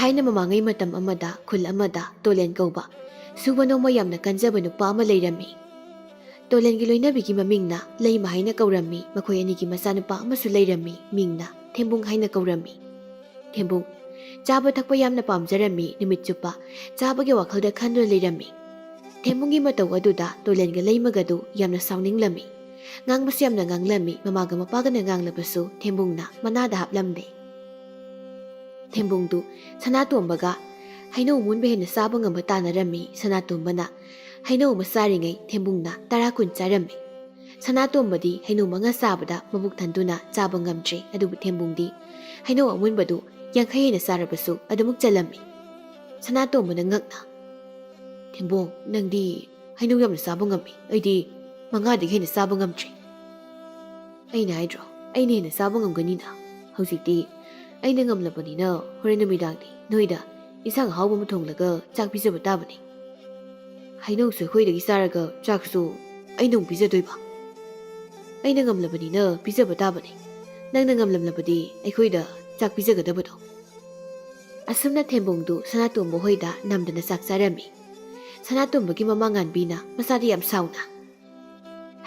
ꯊꯥꯏꯅ ꯃꯃꯥꯡꯉꯩ ꯃꯇꯝ ꯑꯃꯗ ꯈꯨꯜ ꯑꯃꯗ ꯇꯣꯂꯦꯟ ꯀꯧꯕ ꯁꯨꯕ ꯅꯣꯝꯕ ꯌꯥꯝꯅ ꯀꯟꯖꯕ ꯅꯨꯄꯥ ꯑꯃ ꯂꯩꯔꯝꯃꯤ꯫ ꯇꯣꯂꯦꯟꯒꯤ ꯂꯣꯏꯅꯕꯤꯒꯤ ꯃꯃꯤꯡꯅ ꯂꯩꯃ ꯍꯥꯏꯅ ꯀꯧꯔꯝꯃꯤ꯫ ꯃꯈꯣꯏ ꯑꯅꯤꯒꯤ ꯃꯆꯥꯅꯨꯄꯥ ꯑꯃꯁꯨ ꯂꯩꯔꯝꯃꯤ, ꯃꯤꯡꯅ ꯊꯦꯝꯕꯨꯡ ꯍꯥꯏꯅ ꯀꯧꯔꯝꯃꯤ꯫ ꯊꯦꯝꯕꯨꯡ ꯆꯥꯕ ꯊꯛꯄ ꯌꯥꯝꯅ ꯄꯥꯝꯖꯔꯝꯃꯤ꯫ ꯅꯨꯃꯤꯠ ꯆꯨꯞꯄ ꯆꯥꯕꯒꯤ ꯋꯥꯈꯜꯗ ꯈꯟꯗꯨꯅ ꯂꯩꯔꯝꯃꯤ꯫ ꯊꯦꯝꯕꯨꯡꯒꯤ ꯃꯇꯧ ꯑꯗꯨꯗ ꯇꯣꯂꯦꯟꯒ ꯂꯩꯃꯒꯗꯨ ꯌꯥꯝꯅ ꯁꯥꯎꯅꯤꯡꯂꯝꯃꯤ꯫ ꯉꯥꯡꯕꯁꯨ ꯌꯥꯝꯅ ꯉꯥꯡꯂꯝꯃꯤ꯫ ꯃꯃꯥꯒ ꯃꯄꯥꯒꯅ ꯉꯥꯡꯂꯕꯁꯨ ꯊꯦꯝꯕꯨꯡꯅ ꯃꯅꯥꯗ ꯍꯥꯞꯂꯝꯗꯦ꯫ ꯊꯦꯝꯕꯨꯡꯗꯨ ꯁꯅꯥꯇꯣꯝꯕꯒ ꯍꯩꯅꯧ ꯃꯨꯟꯕ ꯍꯦꯟꯅ ꯆꯥꯕ ꯉꯝꯕ ꯇꯥꯟꯅꯔꯝꯃꯤ꯫ ꯁꯅꯥꯇꯣꯝꯕꯅ ꯍꯩꯅꯧ ꯑꯃ ꯆꯥꯔꯤꯉꯩ ꯊꯦꯝꯕꯨꯡꯅ 10 ꯀꯨꯟ ꯆꯥꯔꯝꯃꯤ꯫ ꯁꯅꯥꯇꯣꯝꯕꯗꯤ ꯍꯩꯅꯧ 5 ꯆꯥꯕꯗ ꯃꯕꯨꯛ ꯊꯟꯗꯨꯅ ꯆꯥꯕ ꯉꯝꯗ꯭ꯔꯦ꯫ ꯑꯗꯨꯕꯨ ꯊꯦꯝꯕꯨꯡꯗꯤ ꯍꯩꯅꯧ ꯑꯃꯨꯟꯕꯗꯨ 50 ꯍꯦꯟꯅ ꯆꯥꯔꯕꯁꯨ ꯑꯗꯨꯃꯛ ꯆꯜꯂꯝꯃꯤ꯫ ꯁꯅꯥꯇꯣꯝꯕꯅ ꯉꯛꯅ, "ꯊꯦꯝꯕꯨꯡ, ꯅꯪꯗꯤ ꯍꯩꯅꯧ ꯌꯥꯝꯅ ꯆꯥꯕ ꯉꯝꯃꯤ, ꯑꯩꯗꯤ 5ꯗꯒꯤ ꯍꯦꯟꯅ ꯆꯥꯕ ꯉꯝꯗ꯭ꯔꯦ." "ꯑꯩꯅ ꯍꯥꯏꯗ꯭ꯔꯣ, ꯑꯩꯅ ꯍꯦꯟꯅ ꯆꯥꯕ ꯉꯝꯒꯅꯤꯅ꯫ ꯍꯧꯖꯤꯛꯇꯤ ꯑꯩꯅ ꯉꯝꯂꯕꯅꯤꯅ ꯍꯣꯔꯦꯟ ꯅꯨꯃꯤꯗꯥꯡꯗꯤ ꯅꯣꯏꯗ ꯏꯟꯁꯥꯡ ꯑꯍꯥꯎꯕ ꯑꯃ ꯊꯣꯡꯂꯒ ꯆꯥꯛ ꯄꯤꯖꯕ ꯇꯥꯕꯅꯤ꯫ ꯍꯩꯅꯧꯁꯨ ꯑꯩꯈꯣꯏꯗꯒꯤ ꯆꯥꯔꯒ ꯆꯥꯛꯁꯨ ꯑꯩꯅ ꯑꯃꯨꯛ ꯄꯤꯖꯗꯣꯏꯕ? ꯑꯩꯅ ꯉꯝꯂꯕꯅꯤꯅ ꯄꯤꯖꯕ ꯇꯥꯕꯅꯤ꯫ ꯅꯪꯅ ꯉꯝꯂꯝꯂꯕꯗꯤ ꯑꯩꯈꯣꯏꯗ ꯆꯥꯛ ꯄꯤꯖꯒꯗꯕꯗꯣ." ꯑꯁꯨꯝꯅ ꯊꯦꯝꯕꯨꯡꯗꯨ ꯁꯅꯥꯇꯣꯝꯕ ꯍꯣꯏꯗ ꯅꯝꯗꯅ ꯆꯥꯛ ꯆꯥꯔꯝꯃꯤ꯫ ꯁꯅꯥꯇꯣꯝꯕꯒꯤ ꯃꯃꯥ ꯉꯥꯟꯕꯤꯅ ꯃꯆꯥꯗ ꯌꯥꯝ ꯁꯥꯎꯅ,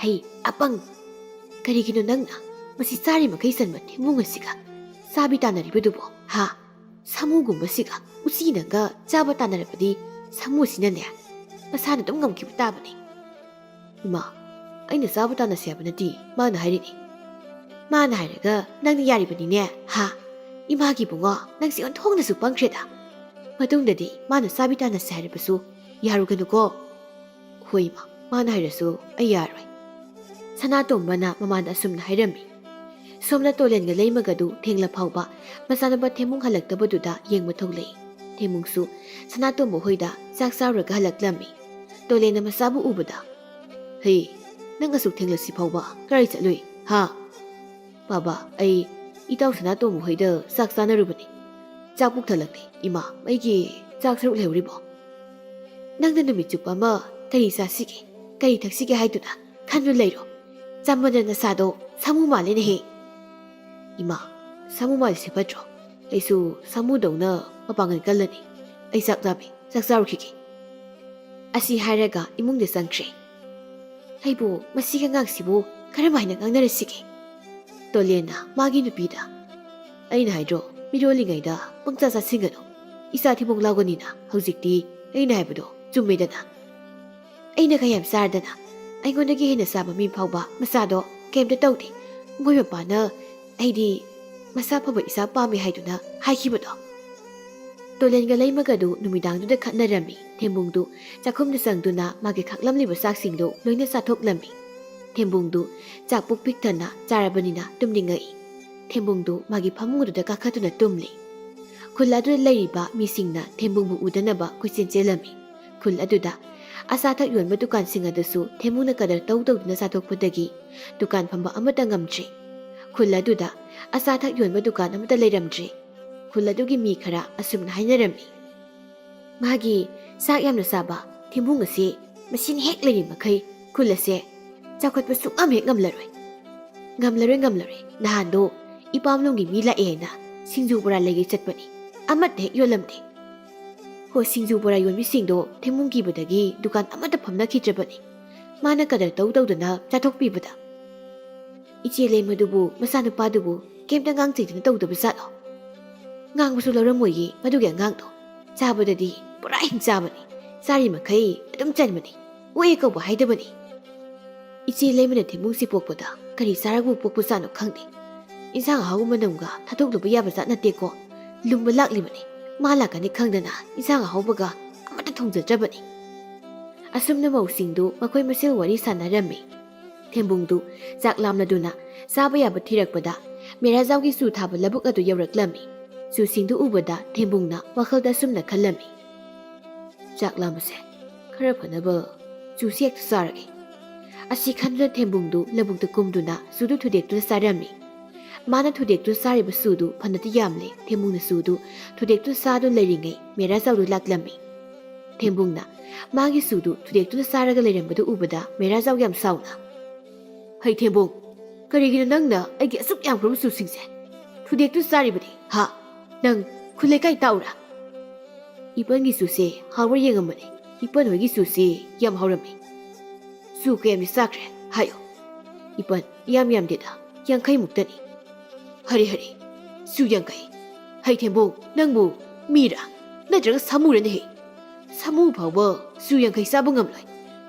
"ꯍꯩ ꯑꯄꯪ, ꯀꯔꯤꯒꯤꯅꯣ ꯅꯪꯅ ꯃꯁꯤ ꯆꯥꯔꯤ ꯃꯈꯩ ꯆꯟꯕ ꯊꯦꯝꯕꯨꯡ ꯑꯁꯤꯒ ꯆꯥꯕꯤ ꯇꯥꯟꯅꯔꯤꯕꯗꯨꯕꯣ? ꯍꯥ? ꯁꯥꯃꯨꯒꯨꯝꯕꯁꯤꯒ ꯎꯆꯤꯅꯒ ꯆꯥꯕ ꯇꯥꯟꯅꯔꯕꯗꯤ ꯁꯥꯃꯨꯁꯤꯅꯅꯦ ꯃꯁꯥꯅ ꯑꯗꯨꯝ ꯉꯝꯈꯤꯕ ꯇꯥꯕꯅꯤ." "ꯏꯃꯥ, ꯑꯩꯅ ꯆꯥꯕ ꯇꯥꯟꯅꯁꯦ ꯍꯥꯏꯕ ꯅꯠꯇꯦ, ꯃꯥꯅ ꯍꯥꯏꯔꯤꯅꯤ." "ꯃꯥꯅ ꯍꯥꯏꯔꯒ ꯅꯪꯅ ꯌꯥꯔꯤꯕꯅꯤꯅꯦ? ꯍꯥ? ꯏꯃꯥꯒꯤ ꯕꯨꯡꯉꯣ, ꯅꯪꯁꯤ ꯑꯣꯟꯊꯣꯛꯅꯁꯨ ꯄꯪꯈ꯭ꯔꯦꯗ꯫ ꯃꯇꯨꯡꯗꯗꯤ ꯃꯥꯅ ꯆꯥꯕꯤ ꯇꯥꯟꯅꯁꯦ ꯍꯥꯏꯔꯕꯁꯨ ꯌꯥꯔꯨꯒꯅꯨꯀꯣ." "ꯍꯣꯏ ꯏꯃꯥ, ꯃꯥꯅ ꯍꯥꯏꯔꯁꯨ ꯑꯩ ꯌꯥꯔꯣꯏ." ꯁꯅꯥꯇꯣꯝꯕꯅ ꯃꯃꯥꯗ ꯑꯁꯨꯝꯅ ꯍꯥꯏꯔꯝꯃꯤ꯫ ꯁꯣꯝꯅ ꯇꯣꯂꯦꯟꯒ ꯂꯩꯃꯒꯗꯨ ꯊꯦꯡꯂ ꯐꯥꯎꯕ ꯃꯆꯥꯅꯨꯄꯥ ꯊꯦꯝꯕꯨꯡ ꯍꯜꯂꯛꯇꯕꯗꯨꯗ ꯌꯦꯡꯕ ꯊꯣꯛꯂꯛꯏ꯫ ꯊꯦꯝꯕꯨꯡꯁꯨ ꯁꯅꯥꯇꯣꯝꯕ ꯍꯣꯏꯗ ꯆꯥꯛ ꯆꯥꯎꯔꯒ ꯍꯜꯂꯛꯂꯝꯃꯤ꯫ ꯇꯣꯂꯦꯟꯅ ꯃꯆꯥꯕꯨ ꯎꯕꯗ, "ꯍꯩ, ꯅꯪ ꯑꯁꯨꯛ ꯊꯦꯡꯂꯁꯤ ꯐꯥꯎꯕ ꯀꯔꯥꯏ ꯆꯠꯂꯨꯏ? ꯍꯥ?" "ꯕꯥꯕꯥ, ꯑꯩ ꯏꯇꯥꯎ ꯁꯅꯥꯇꯣꯝꯕ ꯍꯣꯏꯗ ꯆꯥꯛ ꯆꯥꯅꯔꯨꯕꯅꯤ꯫ ꯆꯥꯛ ꯄꯨꯛ ꯊꯜꯂꯛꯂꯦ꯫ ꯏꯃꯥ, ꯑꯩꯒꯤ ꯆꯥꯛ ꯁꯔꯨꯛ ꯂꯩꯍꯧꯔꯤꯕꯣ?" "ꯅꯪꯅ ꯅꯨꯃꯤꯠ ꯆꯨꯞꯄ ꯑꯃ ꯀꯔꯤ ꯆꯥꯁꯤꯒꯦ, ꯀꯔꯤ ꯊꯛꯁꯤꯒꯦ ꯍꯥꯏꯗꯨꯅ ꯈꯟꯗꯨ ꯂꯩꯔꯣ? ꯆꯝꯕꯗ ꯅꯁꯥꯗꯣ ꯁꯥꯃꯨ ꯃꯥꯜꯂꯦꯅꯦꯍꯦ." "ꯏꯃꯥ, ꯁꯥꯃꯨ ꯃꯥꯜꯂꯤꯁꯤ ꯐꯠꯇ꯭ꯔꯣ? ꯑꯩꯁꯨ ꯁꯥꯃꯨꯗꯧꯅ ꯃꯄꯥꯡꯒꯜ ꯀꯜꯂꯅꯤ꯫ ꯑꯩ ꯆꯥꯛ ꯂꯥꯝꯃꯤ, ꯆꯥꯛ ꯆꯥꯔꯨꯈꯤꯒꯦ." ꯑꯁꯤ ꯍꯥꯏꯔꯒ ꯏꯃꯨꯡꯗ ꯆꯪꯈ꯭ꯔꯦ꯫ "ꯑꯩꯕꯨ ꯃꯁꯤꯒꯤ ꯑꯉꯥꯡꯁꯤꯕꯨ ꯀꯔꯝꯍꯥꯏꯅ ꯉꯥꯡꯅꯔꯁꯤꯒꯦ?" ꯇꯣꯂꯦꯟꯅ ꯃꯥꯒꯤ ꯅꯨꯄꯤꯗ, "ꯑꯩꯅ ꯍꯥꯏꯗ꯭ꯔꯣ, ꯃꯤꯔꯣꯜꯂꯤꯉꯩꯗ ꯄꯪꯆꯥ ꯆꯥꯁꯤꯟꯒꯅꯨ, ꯏꯆꯥ ꯊꯤꯕꯣꯡ ꯂꯥꯎꯒꯅꯤꯅ꯫ ꯍꯧꯖꯤꯛꯇꯤ ꯑꯩꯅ ꯍꯥꯏꯕꯗꯣ ꯆꯨꯝꯃꯦꯗꯅ꯫ ꯑꯩꯅ ꯀꯌꯥꯝ ꯆꯥꯔꯗꯅ ꯑꯩꯉꯣꯟꯗꯒꯤ ꯍꯦꯟꯅ ꯆꯥꯕ ꯃꯤ ꯐꯥꯎꯕ ꯃꯆꯥꯗꯣ ꯀꯩꯝꯇ ꯇꯧꯗꯦ꯫ ꯃꯣꯏ ꯃꯄꯥꯅ ꯑꯩꯗꯤ ꯃꯁꯥ ꯐꯕ ꯏꯆꯥ ꯄꯥꯝꯃꯤ ꯍꯥꯏꯗꯨꯅ ꯍꯥꯏꯈꯤꯕꯗꯣ." ꯇꯣꯂꯦꯟꯒ ꯂꯩꯃꯒꯗꯨ ꯅꯨꯃꯤꯗꯥꯡꯗꯨꯗ ꯈꯠꯅꯔꯝꯃꯤ꯫ ꯊꯦꯝꯕꯨꯡꯗꯨ ꯆꯥꯛꯈꯨꯝꯗ ꯆꯪꯗꯨꯅ ꯃꯥꯒꯤ ꯈꯥꯛꯂꯝꯂꯤꯕ ꯆꯥꯛꯁꯤꯡꯗꯨ ꯂꯣꯏꯅ ꯆꯥꯊꯣꯛꯂꯝꯃꯤ꯫ ꯊꯦꯝꯕꯨꯡꯗꯨ ꯆꯥꯛ ꯄꯨꯛ ꯄꯤꯛ ꯊꯟꯅ ꯆꯥꯔꯕꯅꯤꯅ ꯇꯨꯝꯅꯤꯡꯉꯛꯏ꯫ ꯊꯦꯝꯕꯨꯡꯗꯨ ꯃꯥꯒꯤ ꯐꯃꯨꯡ ꯑꯗꯨꯗ ꯀꯥꯈꯠꯇꯨꯅ ꯇꯨꯝꯂꯤ꯫ ꯈꯨꯜ ꯑꯗꯨꯗ ꯂꯩꯔꯤꯕ ꯃꯤꯁꯤꯡꯅ ꯊꯦꯝꯕꯨꯡꯕꯨ ꯎꯗꯅꯕ ꯀꯣꯏꯆꯦꯟ ꯆꯦꯜꯂꯝꯃꯤ꯫ ꯈꯨꯜ ꯑꯗꯨꯗ ꯑꯆꯥꯊꯛ ꯌꯣꯟꯕ ꯗꯨꯀꯥꯟꯁꯤꯡ ꯑꯗꯨꯁꯨ ꯊꯦꯝꯕꯨꯡꯅ ꯀꯗꯔ ꯇꯧꯗꯨꯅ ꯆꯥꯊꯣꯛꯄꯗꯒꯤ ꯗꯨꯀꯥꯟ ꯐꯝꯕ ꯑꯃꯠꯇ ꯉꯝꯗ꯭ꯔꯦ꯫ ꯈꯨꯜ ꯑꯗꯨꯗ ꯑꯆꯥꯊꯛ ꯌꯣꯟꯕ ꯗꯨꯀꯥꯟ ꯑꯃꯠꯇ ꯂꯩꯔꯝꯗ꯭ꯔꯦ꯫ ꯈꯨꯜ ꯑꯗꯨꯒꯤ ꯃꯤ ꯈꯔ ꯑꯁꯨꯝꯅ ꯍꯥꯏꯅꯔꯝꯃꯤ, "ꯃꯥꯒꯤ ꯆꯥꯛ ꯌꯥꯝꯅ ꯆꯥꯕ ꯊꯦꯝꯕꯨꯡ ꯑꯁꯤ ꯃꯁꯤꯅ ꯍꯦꯛ ꯂꯩꯔꯤ ꯃꯈꯩ ꯈꯨꯜ ꯑꯁꯦ ꯆꯥꯎꯈꯠꯄ ꯁꯨꯛꯉꯝ ꯍꯦꯛ ꯉꯝꯂꯔꯣꯏ꯫ ꯉꯝꯂꯔꯣꯏ꯫ ꯅꯍꯥꯟꯗꯣ ꯏꯄꯥꯝꯂꯣꯝꯒꯤ ꯃꯤ ꯂꯥꯛꯑꯦ ꯍꯥꯏꯅ ꯁꯤꯡꯖꯨ ꯕꯣꯔꯥ ꯂꯩꯒꯦ ꯆꯠꯄꯅꯤ, ꯑꯃꯠꯇ ꯍꯦꯛ ꯌꯣꯜꯂꯝꯗꯦ꯫ ꯍꯣ, ꯁꯤꯡꯖꯨ ꯕꯣꯔꯥ ꯌꯣꯟꯕꯤꯁꯤꯡꯗꯣ ꯊꯦꯝꯕꯨꯡ ꯀꯤꯕꯗꯒꯤ ꯗꯨꯀꯥꯟ ꯑꯃꯠꯇ ꯐꯝꯅꯈꯤꯗ꯭ꯔꯕꯅꯤ, ꯃꯥꯅ ꯀꯗꯔ ꯇꯧꯗꯨꯅ ꯆꯥꯊꯣꯛꯄꯤꯕꯗ꯫ ꯏꯆꯦ ꯂꯩꯃꯗꯨꯕꯨ ꯃꯆꯥꯅꯨꯄꯥꯗꯨꯕꯨ ꯀꯩꯝꯇ ꯉꯥꯡꯆꯩꯗꯅ ꯇꯧꯗꯕ ꯖꯥꯠꯂꯣ? ꯉꯥꯡꯕꯁꯨ ꯂꯧꯔꯝꯃꯣꯏꯌꯦ ꯃꯗꯨꯒꯤ ꯑꯉꯥꯡꯗꯣ꯫ ꯆꯥꯕꯗꯗꯤ ꯄꯨꯔꯥ ꯍꯤꯡ ꯆꯥꯕꯅꯤ, ꯆꯥꯔꯤ ꯃꯈꯩ ꯑꯗꯨꯝ ꯆꯟꯕꯅꯤ, ꯑꯣꯛꯑꯦ ꯀꯧꯕ ꯍꯥꯏꯗꯕꯅꯤ꯫ ꯏꯆꯦ ꯂꯩꯃꯅ ꯊꯦꯝꯕꯨꯡꯁꯤ ꯄꯣꯛꯄꯗ ꯀꯔꯤ ꯆꯥꯔꯒ ꯄꯣꯛꯄ ꯖꯥꯠꯅꯣ ꯈꯪꯗꯦ꯫ ꯏꯟꯁꯥꯡ ꯑꯍꯥꯎꯕ ꯃꯅꯝꯒ ꯊꯥꯗꯣꯛꯂꯨꯕ ꯌꯥꯕ ꯖꯥꯠ ꯅꯠꯇꯦꯀꯣ꯫ ꯂꯨꯝꯕ ꯂꯥꯛꯂꯤꯕꯅꯤ, ꯃꯥ ꯂꯥꯛꯀꯅꯤ ꯈꯪꯗꯅ ꯏꯟꯁꯥꯡ ꯑꯍꯥꯎꯕꯒ ꯑꯃꯠꯇ ꯊꯣꯡꯖꯗ꯭ꯔꯕꯅꯤ." ꯑꯁꯨꯝꯅ ꯃꯧꯁꯤꯡꯗꯨ ꯃꯈꯣꯏ ꯃꯁꯦꯜ ꯋꯥꯔꯤ ꯁꯥꯟꯅꯔꯝꯃꯤ꯫ ꯊꯦꯝꯕꯨꯡꯗꯨ ꯆꯥꯛ ꯂꯥꯝꯂꯗꯨꯅ ꯆꯥꯕ ꯌꯥꯕ ꯊꯤꯔꯛꯄꯗ ꯃꯦꯔꯥꯖꯥꯎꯒꯤ ꯆꯨ ꯊꯥꯕ ꯂꯧꯕꯨꯛ ꯑꯗꯨ ꯌꯧꯔꯛꯂꯝꯃꯤ꯫ ꯆꯨꯁꯤꯡꯗꯨ ꯎꯕꯗ ꯊꯦꯝꯕꯨꯡꯅ ꯋꯥꯈꯜꯗ ꯑꯁꯨꯝꯅ ꯈꯜꯂꯝꯃꯤ, "ꯆꯥꯛ ꯂꯥꯝꯕꯁꯦ ꯈꯔ ꯐꯅꯕ ꯆꯨꯁꯤ ꯍꯦꯛꯇ ꯆꯥꯔꯒꯦ." ꯑꯁꯤ ꯈꯟꯗꯨꯅ ꯊꯦꯝꯕꯨꯡꯗꯨ ꯂꯧꯕꯨꯛꯇ ꯀꯨꯝꯗꯨꯅ ꯆꯨꯗꯨ ꯊꯨꯗꯦꯛꯇꯨꯅ ꯆꯥꯔꯝꯃꯤ꯫ ꯃꯥꯅ ꯊꯨꯗꯦꯛꯇꯨꯅ ꯆꯥꯔꯤꯕ ꯆꯨꯗꯨ ꯐꯅꯗꯤ ꯌꯥꯝꯂꯦ꯫ ꯊꯦꯝꯕꯨꯡꯅ ꯆꯨꯗꯨ ꯊꯨꯗꯦꯛꯇꯨꯅ ꯆꯥꯗꯨꯅ ꯂꯩꯔꯤꯉꯩ ꯃꯦꯔꯥꯖꯥꯎꯗꯨ ꯂꯥꯛꯂꯝꯃꯤ꯫ ꯊꯦꯝꯕꯨꯡꯅ ꯃꯥꯒꯤ ꯆꯨꯗꯨ ꯊꯨꯗꯦꯛꯇꯨꯅ ꯆꯥꯔꯒ ꯂꯩꯔꯝꯕꯗꯨ ꯎꯕꯗ ꯃꯦꯔꯥꯖꯥꯎ ꯌꯥꯝ ꯁꯥꯎꯅ, "ꯍꯩ ꯊꯦꯝꯕꯨꯡ, ꯀꯔꯤꯒꯤꯅꯣ ꯅꯪꯅ ꯑꯩꯒꯤ ꯑꯁꯨꯛ ꯌꯥꯝꯈ꯭ꯔꯕ ꯆꯨꯁꯤꯡꯁꯦ ꯊꯨꯗꯦꯛꯇꯨꯅ ꯆꯥꯔꯤꯕꯗꯤ? ꯍꯥ? ꯅꯪ ꯈꯨꯜ ꯂꯩꯀꯥꯏ ꯇꯥꯛꯎꯔꯥ? ꯏꯄꯟꯒꯤ ꯁꯨꯁꯦ ꯍꯥꯎꯕ ꯌꯦꯡꯉꯝꯕꯅꯤ ꯏꯄꯟ ꯍꯣꯏꯒꯤ ꯁꯨꯁꯦ ꯌꯥꯝ ꯍꯥꯎꯔꯝꯃꯤ ꯁꯨ ꯀꯌꯥꯝꯗꯤ ꯆꯥꯈ꯭ꯔꯦ ꯍꯥꯏꯌꯣ ꯏꯄꯟ ꯌꯥꯝꯗꯦꯗ 50ꯃꯨꯛꯇꯅꯤ ꯍꯔꯤ ꯁꯨ 50 ꯍꯩ ꯊꯦꯝꯕꯨꯡ ꯅꯪꯕꯨ ꯃꯤꯔꯥ ꯅꯠꯇ꯭ꯔꯒ ꯁꯥꯃꯨꯔꯅꯦꯍꯦ ꯁꯥꯃꯨ ꯐꯥꯎꯕ ꯁꯨ 50 ꯆꯥꯕ ꯉꯝꯂꯣꯏ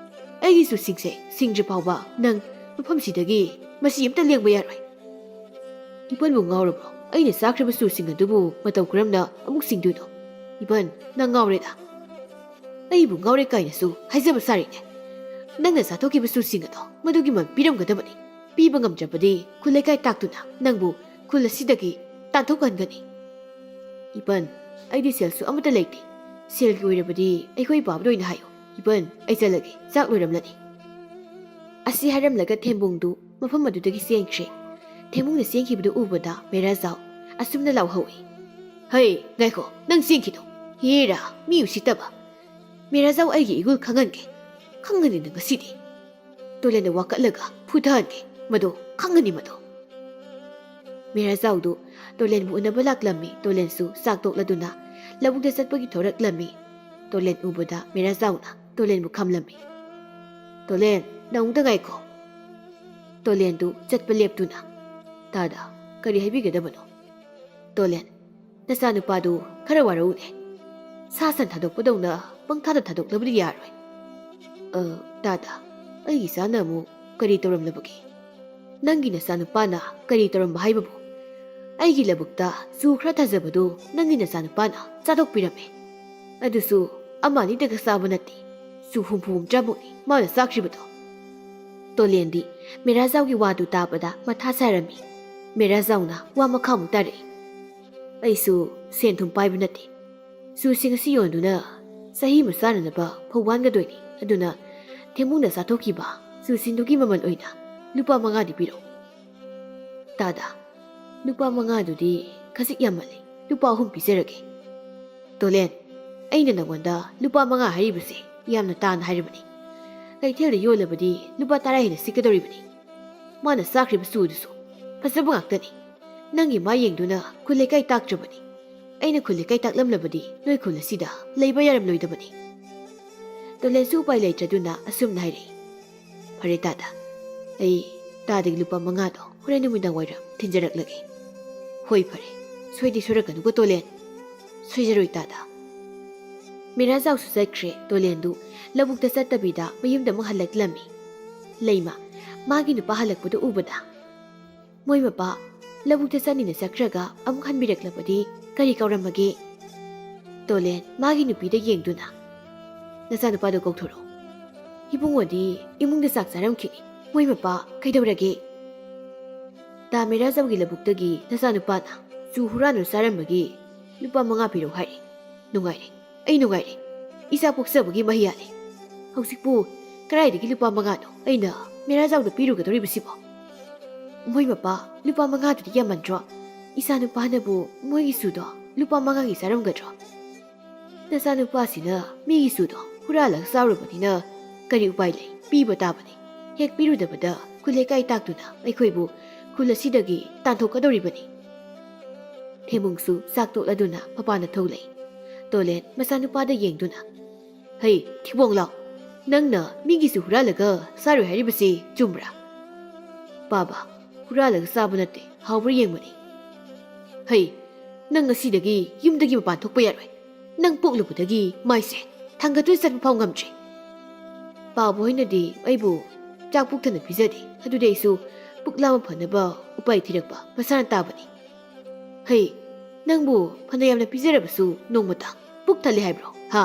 ꯑꯩꯒꯤ ꯁꯨꯁꯤꯡꯁꯦ ꯁꯤꯡꯗ꯭ꯔꯤ ꯐꯥꯎꯕ ꯅꯪ ꯃꯐꯝꯁꯤꯗꯒꯤ ꯃꯁꯤ ꯑꯝꯇ ꯂꯦꯡꯕ ꯌꯥꯔꯣꯏ ꯏꯄꯟꯕꯨ ꯉꯥꯎꯔꯕ꯭ꯔꯣ ꯑꯩꯅ ꯆꯥꯈ꯭ꯔꯤꯕ ꯁꯨꯁꯤꯡ ꯑꯗꯨꯕꯨ ꯃꯇꯧ ꯀꯔꯝꯅ ꯑꯃꯨꯛ ꯁꯤꯡꯗꯣꯏꯅꯣ ꯏꯄꯟ ꯅꯪ ꯉꯥꯎꯔꯦꯗ ꯑꯩꯕꯨ ꯉꯥꯎꯔꯦ ꯀꯥꯏꯅꯁꯨ ꯍꯥꯏꯖꯕ ꯁꯥꯔꯤꯅꯦ ꯅꯪꯅ ꯆꯥꯊꯣꯛꯈꯤꯕ ꯁꯨꯁꯤꯡ ꯑꯗꯣ ꯃꯗꯨꯒꯤ ꯃꯃꯜ ꯄꯤꯔꯝꯒꯗꯕꯅꯤ ꯄꯤꯕ ꯉꯝꯗ꯭ꯔꯕꯗꯤ ꯈꯨꯜ ꯂꯩꯀꯥꯏ ꯇꯥꯛꯇꯨꯅ ꯅꯪꯕꯨ ꯈꯨꯜ ꯑꯁꯤꯗꯒꯤ ꯇꯥꯟꯊꯣꯛꯍꯟꯒꯅꯤ ꯏꯄꯟ ꯑꯩꯗꯤ ꯁꯦꯜꯁꯨ ꯑꯃꯠꯇ ꯂꯩꯇꯦ ꯁꯦꯜꯒꯤ ꯑꯣꯏꯔꯕꯗꯤ ꯑꯩꯈꯣꯏ ꯄꯥꯕꯗ ꯑꯣꯏꯅ ꯍꯥꯏꯌꯣ ꯏꯄꯟ ꯑꯩ ꯆꯠꯂꯒꯦ ꯆꯥꯛ ꯂꯣꯏꯔꯝꯂꯅꯤ ꯑꯁꯤ ꯍꯥꯏꯔꯝꯂꯒ ꯊꯦꯝꯕꯨꯡꯗꯨ ꯃꯐꯝ ꯑꯗꯨꯗꯒꯤ ꯆꯦꯟꯈ꯭ꯔꯦ ꯊꯦꯝꯕꯨꯡꯅ ꯆꯦꯟꯈꯤꯕꯗꯨ ꯎꯕꯗ ꯃꯦꯔꯥꯖꯥꯎ ꯑꯁꯨꯝꯅ ꯂꯥꯎꯍꯧꯏ ꯍꯩ ꯉꯥꯏꯈꯣ ꯅꯪ ꯆꯦꯟꯈꯤꯅꯣ ꯍꯦꯔꯥ ꯃꯤ ꯎꯁꯤꯠꯇꯕ ꯃꯦꯔꯥꯖꯥꯎ ꯑꯩꯒꯤ ꯏꯒꯨꯜ ꯈꯪꯍꯟꯒꯦ ꯈꯪꯒꯅꯤ ꯅꯪ ꯉꯁꯤꯗꯤ ꯇꯣꯂꯦꯟꯅ ꯋꯥꯀꯠꯂꯒ ꯐꯨꯊꯍꯟꯒꯦ ꯃꯗꯣ ꯈꯪꯒꯅꯤ ꯃꯗꯣ ꯃꯦꯔꯥꯖꯥꯎꯗꯨ ꯇꯣꯂꯦꯟꯕꯨ ꯎꯅꯕ ꯂꯥꯛꯂꯝꯃꯤ ꯇꯣꯂꯦꯟꯁꯨ ꯆꯥꯛ ꯇꯣꯛꯂꯗꯨꯅ ꯂꯧꯕꯨꯛꯇ ꯆꯠꯄꯒꯤ ꯊꯣꯔꯛꯂꯝꯃꯤ ꯇꯣꯂꯦꯟ ꯎꯕꯗ ꯃꯦꯔꯥꯖꯥꯎꯅ ꯇꯣꯂꯦꯟꯕꯨ ꯈꯝꯂꯝꯃꯤ ꯇꯣꯂꯦꯟ ꯅꯪꯗ ꯉꯥꯏꯈꯣ ꯇꯣꯂꯦꯟꯗꯨ ꯆꯠꯄ ꯂꯦꯞꯇꯨꯅ ꯇꯥꯗ ꯀꯔꯤ ꯍꯥꯏꯕꯤꯒꯗꯕꯅꯣ ꯇꯣꯂꯦꯟ ꯅꯆꯥꯅꯨꯄꯥꯗꯨ ꯈꯔ ꯋꯥꯔꯧꯅꯦ ꯁꯥ ꯁꯟ ꯊꯥꯗꯣꯛꯄꯗꯧꯅ ꯄꯪꯊꯥꯗ ꯊꯥꯗꯣꯛꯂꯕꯗꯤ ꯌꯥꯔꯣꯏ ꯇꯥꯗ ꯑꯩꯒꯤ ꯏꯆꯥꯅ ꯑꯃꯨꯛ ꯀꯔꯤ ꯇꯧꯔꯝꯂꯕꯒꯦ ꯅꯪꯒꯤ ꯅꯆꯥꯅꯨꯄꯥꯅ ꯀꯔꯤ ꯇꯧꯔꯝꯕ ꯍꯥꯏꯕꯕꯨ ꯑꯩꯒꯤ ꯂꯧꯕꯨꯛꯇ ꯆꯨ ꯈꯔ ꯊꯥꯖꯕꯗꯨ ꯅꯪꯒꯤ ꯅꯆꯥꯅꯨꯄꯥꯅ ꯆꯥꯗꯣꯛꯄꯤꯔꯝꯃꯦ ꯑꯗꯨꯁꯨ ꯑꯃ ꯑꯅꯤꯗꯒ ꯆꯥꯕ ꯅꯠꯇꯦ ꯆꯨ 50-60ꯃꯨꯛꯅꯤ ꯃꯥꯅ ꯆꯥꯈ꯭ꯔꯤꯕꯗꯣ ꯇꯣꯂꯦꯟꯗꯤ ꯃꯦꯔꯥꯖꯥꯎꯒꯤ ꯋꯥꯗꯨ ꯇꯥꯕꯗ ꯃꯊꯥ ꯁꯥꯔꯝꯃꯤ ꯃꯦꯔꯥꯖꯥꯎꯅ ꯋꯥ ꯃꯈꯥꯃꯨꯛ ꯇꯥꯔꯛꯏ ꯑꯩꯁꯨ ꯁꯦꯟ ꯊꯨꯝ ꯄꯥꯏꯕ ꯅꯠꯇꯦ ꯆꯨꯁꯤꯡ ꯑꯁꯤ ꯌꯣꯟꯗꯨꯅ ꯆꯍꯤ ꯑꯃ ꯆꯥꯅꯅꯕ ꯐꯧ ꯋꯥꯟꯒꯗꯣꯏꯅꯤ ꯑꯗꯨꯅ ꯊꯦꯝꯕꯨꯡꯅ ꯆꯥꯊꯣꯛꯈꯤꯕ ꯆꯨꯁꯤꯡꯗꯨꯒꯤ ꯃꯃꯜ ꯑꯣꯏꯅ ꯂꯨꯄꯥ 5ꯗꯤ ꯄꯤꯔꯛꯎ ꯇꯥꯗ ꯂꯨꯄꯥ 5ꯗꯨꯗꯤ ꯈꯖꯤꯛ ꯌꯥꯝꯃꯜꯂꯤ ꯂꯨꯄꯥ 3 ꯄꯤꯖꯔꯒꯦ ꯇꯣꯂꯦꯟ ꯑꯩꯅ ꯅꯪꯉꯣꯟꯗ ꯂꯨꯄꯥ 5 ꯍꯥꯏꯔꯤꯕꯁꯦ ꯌꯥꯝꯅ ꯇꯥꯅ ꯍꯥꯏꯔꯕꯅꯤ ꯀꯩꯊꯦꯜꯗ ꯌꯣꯜꯂꯕꯗꯤ ꯂꯨꯄꯥ 10 ꯍꯦꯟꯅ ꯁꯤꯠꯀꯗꯧꯔꯤꯕꯅꯤ ꯃꯥꯅ ꯆꯥꯈ꯭ꯔꯤꯕ ꯆꯨꯗꯨꯁꯨ ꯐꯖꯕ ꯉꯥꯛꯇꯅꯤ ꯅꯪꯒꯤ ꯃꯥ ꯌꯦꯡꯗꯨꯅ ꯈꯨꯜ ꯂꯩꯀꯥꯏ ꯇꯥꯛꯇ꯭ꯔꯕꯅꯤ ꯑꯩꯅ ꯈꯨꯜ ꯂꯩꯀꯥꯏ ꯇꯥꯛꯂꯝꯂꯕꯗꯤ ꯅꯣꯏ ꯈꯨꯜ ꯑꯁꯤꯗ ꯂꯩꯕ ꯌꯥꯔꯝꯂꯣꯏꯗꯕꯅꯤ ꯇꯣꯂꯦꯟꯁꯨ ꯎꯄꯥꯏ ꯂꯩꯇ꯭ꯔꯗꯨꯅ ꯑꯁꯨꯝꯅ ꯍꯥꯏꯔꯛꯏ ꯐꯔꯦ ꯇꯥꯗ ꯑꯩ ꯇꯥꯗꯒꯤ ꯂꯨꯄꯥ 5ꯗꯣ ꯍꯣꯔꯦꯟ ꯅꯨꯃꯤꯗꯥꯡ ꯋꯥꯏꯔꯝ ꯊꯤꯟꯖꯔꯛꯂꯒꯦ ꯍꯣꯏ ꯐꯔꯦ ꯁꯣꯏꯗꯤ ꯁꯣꯏꯔꯛꯀꯅꯨꯀꯣ ꯇꯣꯂꯦꯟ ꯁꯣꯏꯖꯔꯣꯏ ꯇꯥꯗ ꯃꯦꯔꯥꯖꯥꯎꯁꯨ ꯆꯠꯈ꯭ꯔꯦ ꯇꯣꯂꯦꯟꯗꯨ ꯂꯧꯕꯨꯛꯇ ꯆꯠꯇꯕꯤꯗ ꯃꯌꯨꯝꯗ ꯑꯃꯨꯛ ꯍꯜꯂꯛꯂꯝꯃꯤ ꯂꯩꯃ ꯃꯥꯒꯤ ꯅꯨꯄꯥ ꯍꯜꯂꯛꯄꯗꯨ ꯎꯕꯗ ꯃꯣꯏ ꯃꯄꯥ ꯂꯧꯕꯨꯛꯇ ꯆꯠꯅꯤꯅ ꯆꯠꯈ꯭ꯔꯒ ꯑꯃꯨꯛ ꯍꯟꯕꯤꯔꯛꯂꯕꯗꯤ ꯀꯔꯤ ꯀꯧꯔꯝꯃꯒꯦ ꯇꯣꯂꯦꯟ ꯃꯥꯒꯤ ꯅꯨꯄꯤꯗ ꯌꯦꯡꯗꯨꯅ ꯅꯆꯥꯅꯨꯄꯥꯗꯣ ꯀꯧꯊꯣꯔꯛꯎ ꯏꯕꯨꯡꯉꯣꯗꯤ ꯏꯃꯨꯡꯗ ꯆꯥꯛ ꯆꯥꯔꯝꯈꯤꯅꯤ ꯃꯣꯏ ꯃꯄꯥ ꯀꯩꯗꯧꯔꯒꯦ ꯇꯥ ꯃꯦꯔꯥꯖꯥꯎꯒꯤ ꯂꯧꯕꯨꯛꯇꯒꯤ ꯅꯆꯥꯅꯨꯄꯥꯅ ꯆꯨ ꯍꯨꯔꯥꯟꯅ ꯆꯥꯔꯝꯕꯒꯤ ꯂꯨꯄꯥ 5 ꯄꯤꯔꯛꯎ ꯍꯥꯏꯔꯤ ꯅꯨꯡꯉꯥꯏꯔꯦ ꯑꯩ ꯅꯨꯡꯉꯥꯏꯔꯦ ꯏꯆꯥ ꯄꯣꯛꯆꯕꯒꯤ ꯃꯍꯩ ꯌꯥꯜꯂꯦ ꯍꯧꯖꯤꯛꯄꯨ ꯀꯗꯥꯏꯗꯒꯤ ꯂꯨꯄꯥ 5ꯅꯣ ꯑꯩꯅ ꯃꯦꯔꯥꯖꯥꯎꯗ ꯄꯤꯔꯨꯒꯗꯧꯔꯤꯕꯁꯤꯕꯣ ꯃꯣꯏ ꯃꯄꯥ ꯂꯨꯄꯥ 5ꯗꯨꯗꯤ ꯌꯥꯝꯃꯟꯗ꯭ꯔꯣ ꯏꯆꯥꯅꯨꯄꯥꯅꯕꯨ ꯃꯣꯏꯒꯤ ꯆꯨꯗꯣ ꯂꯨꯄꯥ 5ꯒꯤ ꯆꯥꯔꯝꯒꯗ꯭ꯔꯣ ꯅꯆꯥꯅꯨꯄꯥꯁꯤꯅ ꯃꯤꯒꯤ ꯆꯨꯗꯣ ꯍꯨꯔꯥꯜꯂꯒ ꯆꯥꯎꯔꯕꯅꯤꯅ ꯀꯔꯤ ꯎꯄꯥꯏ ꯂꯩ ꯄꯤꯕ ꯇꯥꯕꯅꯤ ꯍꯦꯛ ꯄꯤꯔꯨꯗꯕꯗ ꯈꯨꯜ ꯂꯩꯀꯥꯏ ꯇꯥꯛꯇꯨꯅ ꯑꯩꯈꯣꯏꯕꯨ ꯈꯨꯜ ꯑꯁꯤꯗꯒꯤ ꯇꯥꯟꯊꯣꯛꯀꯗꯧꯔꯤꯕꯅꯤ ꯊꯦꯝꯕꯨꯡꯁꯨ ꯆꯥꯛ ꯇꯣꯛꯂꯗꯨꯅ ꯃꯄꯥꯟꯗ ꯊꯣꯛꯂꯛꯏ ꯇꯣꯂꯦꯟ ꯃꯆꯥꯅꯨꯄꯥꯗ ꯌꯦꯡꯗꯨꯅ ꯍꯩ ꯊꯤꯕꯣꯡ ꯂꯥꯎ ꯅꯪꯅ ꯃꯤꯒꯤꯁꯨ ꯍꯨꯔꯥꯜꯂꯒ ꯆꯥꯔꯣꯏ ꯍꯥꯏꯔꯤꯕꯁꯤ ꯆꯨꯝꯕ꯭ꯔꯥ ꯄꯥꯕ ꯍꯨꯔꯥꯜꯂꯒ ꯆꯥꯕ ꯅꯠꯇꯦ ꯍꯥꯎꯕ꯭ꯔꯥ ꯌꯦꯡꯕꯅꯤ ꯍꯩ ꯅꯪ ꯉꯁꯤꯗꯒꯤ ꯌꯨꯝꯗꯒꯤ ꯃꯄꯥꯟ ꯊꯣꯛꯄ ꯌꯥꯔꯣꯏ ꯅꯪ ꯄꯣꯛꯂꯨꯕꯗꯒꯤ ꯃꯥꯏꯁꯦ ꯊꯥꯡꯒꯠꯇꯨꯅ ꯆꯠꯄ ꯐꯥꯎ ꯉꯝꯗ꯭ꯔꯤ ꯄꯥꯕ ꯍꯣꯏꯅꯗꯤ ꯑꯩꯕꯨ ꯆꯥꯛ ꯄꯨꯛꯊꯟꯅ ꯄꯤꯖꯗꯦ ꯑꯗꯨꯗꯤ ꯑꯩꯁꯨ ꯄꯨꯛ ꯂꯥꯝꯕ ꯐꯅꯕ ꯎꯄꯥꯏ ꯊꯤꯔꯛꯄ ꯃꯁꯥꯅ ꯇꯥꯕꯅꯤ ꯍꯩ ꯅꯪꯕꯨ ꯐꯅ ꯌꯥꯝꯅ ꯄꯤꯖꯔꯕꯁꯨ ꯅꯣꯡꯃꯇ ꯄꯨꯛ ꯊꯜꯂꯦ ꯍꯥꯏꯕ꯭ꯔꯣ ꯍꯥ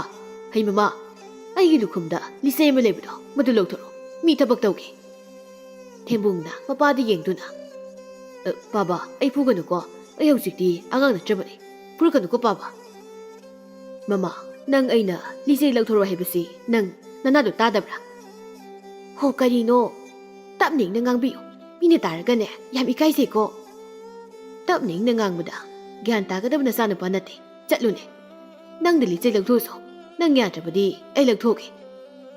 ꯍꯩ ꯃꯃꯥ ꯑꯩꯒꯤ ꯂꯨꯈꯨꯝꯗ ꯂꯤꯆꯩ ꯑꯃ ꯂꯩꯕꯗꯣ ꯃꯗꯨ ꯂꯧꯊꯣꯔꯛꯑꯣ ꯃꯤ ꯊꯕꯛ ꯇꯧꯒꯦ ꯊꯦꯝꯕꯨꯡꯅ ꯃꯄꯥꯗ ꯌꯦꯡꯗꯨꯅ ꯄꯥꯕ ꯑꯩ ꯐꯨꯒꯅꯨꯀꯣ ꯑꯩ ꯍꯧꯖꯤꯛꯇꯤ ꯑꯉꯥꯡ ꯅꯠꯇ꯭ꯔꯕꯅꯤ ꯐꯨꯔꯛꯀꯅꯨꯀꯣ ꯄꯥꯕ ꯃꯃꯥ ꯅꯪ ꯑꯩꯅ ꯂꯤꯆꯩ ꯂꯧꯊꯣꯔꯛꯑꯣ ꯍꯥꯏꯕꯁꯤ ꯅꯪ ꯅꯅꯥꯗꯣ ꯇꯥꯗꯕ꯭ꯔꯥ ꯍꯣ ꯀꯔꯤꯅꯣ ꯇꯞꯅ ꯏꯪꯅ ꯉꯥꯡꯕꯤꯌꯨ ꯃꯤꯅ ꯇꯥꯔꯒꯅꯦ ꯌꯥꯝ ꯏꯀꯥꯏꯖꯩꯀꯣ ꯇꯞꯅ ꯏꯪꯅ ꯉꯥꯡꯕꯗ ꯒ꯭ꯌꯥꯟ ꯇꯥꯒꯗꯕ ꯅꯆꯥꯅꯨꯄꯥ ꯅꯠꯇꯦ ꯆꯠꯂꯨꯅꯦ ꯅꯪꯗ ꯂꯤꯆꯩ ꯂꯧꯊꯣꯛꯑꯁꯨ ꯅꯪ ꯌꯥꯗ꯭ꯔꯕꯗꯤ ꯑꯩ ꯂꯧꯊꯣꯛꯑꯒꯦ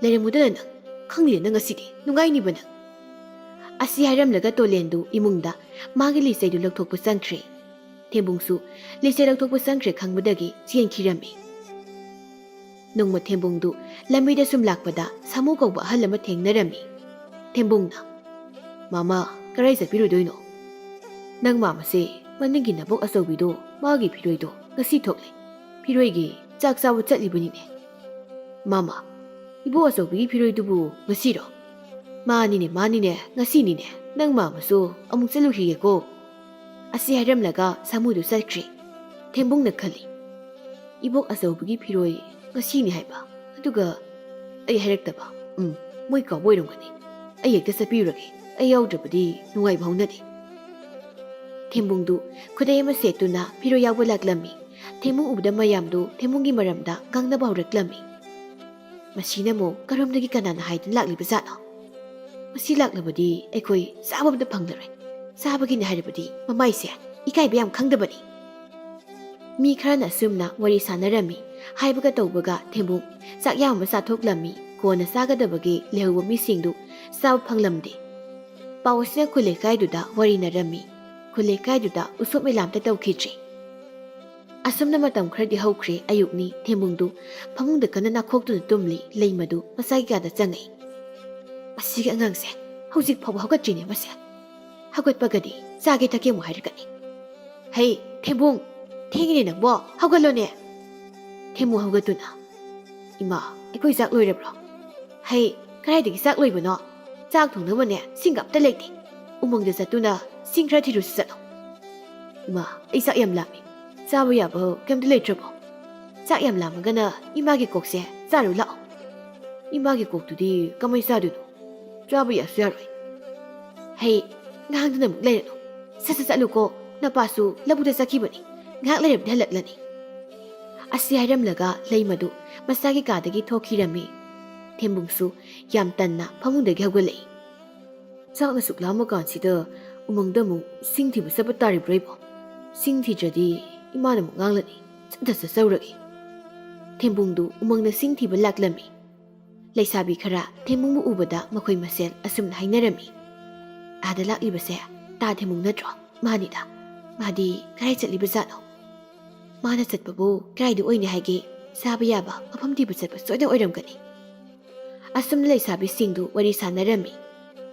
ꯂꯩꯔꯝꯃꯨꯗꯅ ꯅꯪ ꯈꯪꯗꯦ ꯅꯪ ꯉꯁꯤꯗꯤ ꯅꯨꯡꯉꯥꯏꯅꯤꯕ ꯅꯪ ꯑꯁꯤ ꯍꯥꯏꯔꯝꯂꯒ ꯇꯣꯂꯦꯟꯗꯨ ꯏꯃꯨꯡꯗ ꯃꯥꯒꯤ ꯂꯤꯆꯩꯗꯨ ꯂꯧꯊꯣꯛꯄ ꯆꯪꯈ꯭ꯔꯦ ꯊꯦꯝꯕꯨꯡꯁꯨ ꯂꯤꯆꯩ ꯂꯧꯊꯣꯛꯄ ꯆꯪꯈ꯭ꯔꯦ ꯈꯪꯕꯗꯒꯤ ꯆꯦꯟꯈꯤꯔꯝꯃꯤ ꯅꯣꯡꯃ ꯊꯦꯝꯕꯨꯡꯗꯨ ꯂꯝꯕꯤꯗ ꯁꯨꯝ ꯂꯥꯛꯄꯗ ꯁꯥꯃꯨ ꯀꯧꯕ ꯑꯍꯜ ꯑꯃ ꯊꯦꯡꯅꯔꯝꯃꯤ꯫ ꯊꯦꯝꯕꯨꯡꯅ "ꯃꯥꯃꯥ, ꯀꯔꯥꯏ ꯆꯠꯄꯤꯔꯨꯗꯣꯏꯅꯣ?" "ꯅꯪ ꯃꯥꯃꯁꯦ ꯃꯅꯤꯡꯒꯤ ꯅꯕꯣꯛ ꯑꯆꯧꯕꯤꯗꯣ ꯃꯥꯒꯤ ꯐꯤꯔꯣꯏꯗꯣ ꯉꯁꯤ ꯊꯣꯛꯂꯦ꯫ ꯐꯤꯔꯣꯏꯒꯤ ꯆꯥꯛ ꯆꯥꯕ ꯆꯠꯂꯤꯕꯅꯤꯅꯦ." "ꯃꯥꯃꯥ, ꯏꯕꯣꯛ ꯑꯆꯧꯕꯤꯒꯤ ꯐꯤꯔꯣꯏꯗꯨꯕꯨ ꯉꯁꯤꯔꯣ?" "ꯃꯥꯅꯤꯅꯦ ꯃꯥꯅꯤꯅꯦ, ꯉꯁꯤꯅꯤꯅꯦ꯫ ꯅꯪ ꯃꯥꯃꯁꯨ ꯑꯃꯨꯛ ꯆꯠꯂꯨꯈꯤꯒꯦꯀꯣ." ꯑꯁꯤ ꯍꯥꯏꯔꯝꯂꯒ ꯁꯥꯃꯨꯗꯨ ꯆꯠꯈ꯭ꯔꯦ꯫ ꯊꯦꯝꯕꯨꯡꯅ ꯈꯜꯂꯤ, ꯏꯕꯣꯛ ꯑꯆꯧꯕꯤꯒꯤ ꯐꯤꯔꯣꯏ ꯉꯁꯤꯅꯤ ꯍꯥꯏꯕ, ꯑꯗꯨꯒ ꯑꯩ ꯍꯥꯏꯔꯛꯇꯕ꯫ ꯃꯣꯏ ꯀꯥꯎꯕ ꯑꯣꯏꯔꯝꯒꯅꯤ꯫ ꯑꯩ ꯍꯦꯛꯇ ꯆꯠꯄꯤꯔꯨꯔꯒꯦ, ꯑꯩ ꯌꯥꯎꯗ꯭ꯔꯕꯗꯤ ꯅꯨꯡꯉꯥꯏꯕ ꯍꯧꯅꯗꯦ꯫ ꯊꯦꯝꯕꯨꯡꯗꯨ ꯈꯨꯗꯩ ꯑꯃ ꯁꯦꯠꯇꯨꯅ ꯐꯤꯔꯣꯏ ꯌꯥꯎꯕ ꯂꯥꯛꯂꯝꯃꯤ꯫ ꯊꯦꯝꯕꯨꯡ ꯎꯕꯗ ꯃꯌꯥꯝꯗꯨ ꯊꯦꯝꯕꯨꯡꯒꯤ ꯃꯔꯝꯗ ꯉꯥꯡꯅꯕ ꯍꯧꯔꯛꯂꯝꯃꯤ꯫ "ꯃꯁꯤꯅ ꯑꯃꯨꯛ ꯀꯔꯣꯝꯗꯒꯤ ꯀꯅꯥꯅ ꯍꯥꯏꯗꯨꯅ ꯂꯥꯛꯂꯤꯕ ꯖꯥꯠꯅꯣ? ꯃꯁꯤ ꯂꯥꯛꯂꯕꯗꯤ ꯑꯩꯈꯣꯏ ꯆꯥꯕ ꯑꯝꯇ ꯐꯪꯂꯔꯣꯏ꯫ ꯆꯥꯕꯒꯤꯅꯤ ꯍꯥꯏꯔꯕꯗꯤ ꯃꯃꯥꯏꯁꯦ ꯏꯀꯥꯏꯕ ꯌꯥꯝ ꯈꯪꯗꯕꯅꯤ." ꯃꯤ ꯈꯔꯅ ꯑꯁꯨꯝꯅ ꯋꯥꯔꯤ ꯁꯥꯟꯅꯔꯝꯃꯤ꯫ ꯍꯥꯏꯕꯒ ꯇꯧꯕꯒ ꯊꯦꯝꯕꯨꯡ ꯆꯥꯛ ꯌꯥꯝ ꯑꯃ ꯆꯥꯊꯣꯛꯂꯝꯃꯤ꯫ ꯀꯣꯟꯅ ꯆꯥꯒꯗꯕꯒꯤ ꯂꯩꯍꯧꯕ ꯃꯤꯁꯤꯡꯗꯨ ꯆꯥꯕ ꯐꯪꯂꯝꯗꯦ꯫ ꯄꯥꯎ ꯑꯁꯤꯅ ꯈꯨꯜ ꯂꯩꯀꯥꯏꯗꯨꯗ ꯋꯥꯔꯤꯅꯔꯝꯃꯤ꯫ ꯈꯨꯜ ꯂꯩꯀꯥꯏꯗꯨꯗ ꯎꯁꯣꯞ ꯃꯦꯂꯥꯝꯇ ꯇꯧꯈꯤꯗ꯭ꯔꯤ꯫ ꯑꯁꯨꯝꯅ ꯃꯇꯝ ꯈꯔꯗꯤ ꯍꯧꯈ꯭ꯔꯦ꯫ ꯑꯌꯨꯛꯅꯤ꯫ ꯊꯦꯝꯕꯨꯡꯗꯨ ꯐꯃꯨꯡꯗ ꯀꯟꯅ ꯅꯥꯈꯣꯛꯇꯨꯅ ꯇꯨꯝꯂꯤ꯫ ꯂꯩꯃꯗꯨ ꯃꯆꯥꯒꯤ ꯀꯥꯗ ꯆꯪꯉꯛꯏ꯫ "ꯃꯁꯤꯒꯤ ꯑꯉꯥꯡꯁꯦ ꯍꯧꯖꯤꯛ ꯐꯥꯎꯕ ꯍꯧꯒꯠꯇ꯭ꯔꯤꯅꯦ ꯃꯁꯦ꯫ ꯍꯧꯒꯠꯄꯒꯗꯤ ꯆꯥꯒꯦ ꯊꯛꯀꯦ ꯑꯃꯨꯛ ꯍꯥꯏꯔꯛꯀꯅꯤ꯫ ꯍꯩ ꯊꯦꯝꯕꯨꯡ, ꯊꯦꯡꯉꯤꯅꯦ ꯅꯪꯕꯣ, ꯍꯧꯒꯠꯂꯣꯅꯦ." ꯊꯦꯝꯕꯨꯡ ꯍꯧꯒꯠꯇꯨꯅ "ꯏꯃꯥ, ꯑꯩꯈꯣꯏ ꯆꯥꯛ ꯂꯣꯏꯔꯕ꯭ꯔꯣ?" "ꯍꯩ, ꯀꯗꯥꯏꯗꯒꯤ ꯆꯥꯛ ꯂꯣꯏꯕꯅꯣ? ꯆꯥꯛ ꯊꯣꯡꯅꯕꯅꯦ ꯁꯤꯡꯒ ꯑꯝꯇ ꯂꯩꯇꯦ꯫ ꯎꯃꯪꯗ ꯆꯠꯇꯨꯅ ꯁꯤꯡ ꯈꯔ ꯊꯤꯔꯨꯁꯤ ꯆꯠꯂꯣ." "ꯏꯃꯥ, ꯑꯩ ꯆꯥꯛ ꯌꯥꯝ ꯂꯥꯝꯃꯤ꯫ ꯆꯥꯕ ꯌꯥꯕ ꯀꯩꯝꯇ ꯂꯩꯇ꯭ꯔꯕꯣ? ꯆꯥꯛ ꯌꯥꯝ ꯂꯥꯝꯃꯒꯅ ꯏꯃꯥꯒꯤ ꯀꯣꯛꯁꯦ ꯆꯥꯔꯨ ꯂꯥꯛꯑꯣ." "ꯏꯃꯥꯒꯤ ꯀꯣꯛꯇꯨꯗꯤ ꯀꯃꯥꯏ ꯆꯥꯗꯣꯏꯅꯣ? ꯆꯥꯕ ꯌꯥꯁꯨ ꯌꯥꯔꯣꯏ." "ꯍꯩ, ꯉꯥꯡꯗꯨꯅ ꯑꯃꯨꯛ ꯂꯩꯔꯅꯨ꯫ ꯁꯠ ꯁꯠ ꯆꯠꯂꯨꯀꯣ, ꯅꯄꯥꯁꯨ ꯂꯧꯕꯨꯛꯇ ꯆꯠꯈꯤꯕꯅꯤ꯫ ꯉꯥꯏꯍꯥꯛ ꯂꯩꯔꯕꯗꯤ ꯍꯜꯂꯛꯂꯅꯤ." ꯑꯁꯤ ꯍꯥꯏꯔꯝꯂꯒ ꯂꯩꯃꯗꯨ ꯃꯆꯥꯒꯤ ꯀꯥꯗꯒꯤ ꯊꯣꯛꯈꯤꯔꯝꯃꯤ꯫ ꯊꯦꯝꯕꯨꯡꯁꯨ ꯌꯥꯝ ꯇꯟꯅ ꯐꯃꯨꯡꯗꯒꯤ ꯍꯧꯒꯠꯂꯛꯏ꯫ "ꯆꯥꯛꯅ ꯁꯨꯛ ꯂꯥꯝꯃ ꯀꯥꯟꯁꯤꯗ ꯎꯃꯪꯗ ꯑꯃꯨꯛ ꯁꯤꯡ ꯊꯤꯕ ꯆꯠꯄ ꯇꯥꯔꯤꯕ꯭ꯔꯣ ꯑꯩꯕꯣ? ꯁꯤꯡ ꯊꯤꯗ꯭ꯔꯗꯤ ꯏꯃꯥꯅ ꯑꯃꯨꯛ ꯉꯥꯡꯂꯅꯤ꯫ ꯆꯠꯇ ꯆꯠꯆꯧꯔꯒꯦ." ꯊꯦꯝꯕꯨꯡꯗꯨ ꯎꯃꯪꯗ ꯁꯤꯡ ꯊꯤꯕ ꯂꯥꯛꯂꯝꯃꯤ꯫ ꯂꯩꯁꯥꯕꯤ ꯈꯔ ꯊꯦꯝꯕꯨꯡꯕꯨ ꯎꯕꯗ ꯃꯈꯣꯏ ꯃꯁꯦꯜ ꯑꯁꯨꯝꯅ ꯍꯥꯏꯅꯔꯝꯃꯤ꯫ "ꯑꯥꯗ ꯂꯥꯛꯂꯤꯕꯁꯦ ꯇꯥ ꯊꯦꯝꯕꯨꯡ ꯅꯠꯇ꯭ꯔꯣ? ꯃꯥꯅꯤꯗ꯫ ꯃꯥꯗꯤ ꯀꯗꯥꯏ ꯆꯠꯂꯤꯕ ꯖꯥꯠꯅꯣ? ꯃꯥꯅ ꯆꯠꯄꯕꯨ ꯀꯗꯥꯏꯗ ꯑꯣꯏꯅꯤ ꯍꯥꯏꯒꯦ? ꯆꯥꯕ ꯌꯥꯕ ꯃꯐꯝ ꯊꯤꯕ ꯆꯠꯄ ꯁꯣꯏꯗꯅ ꯑꯣꯏꯔꯝꯒꯅꯤ." ꯑꯁꯨꯝꯅ ꯂꯩꯁꯥꯕꯤꯁꯤꯡꯗꯨ ꯋꯥꯔꯤ ꯁꯥꯟꯅꯔꯝꯃꯤ꯫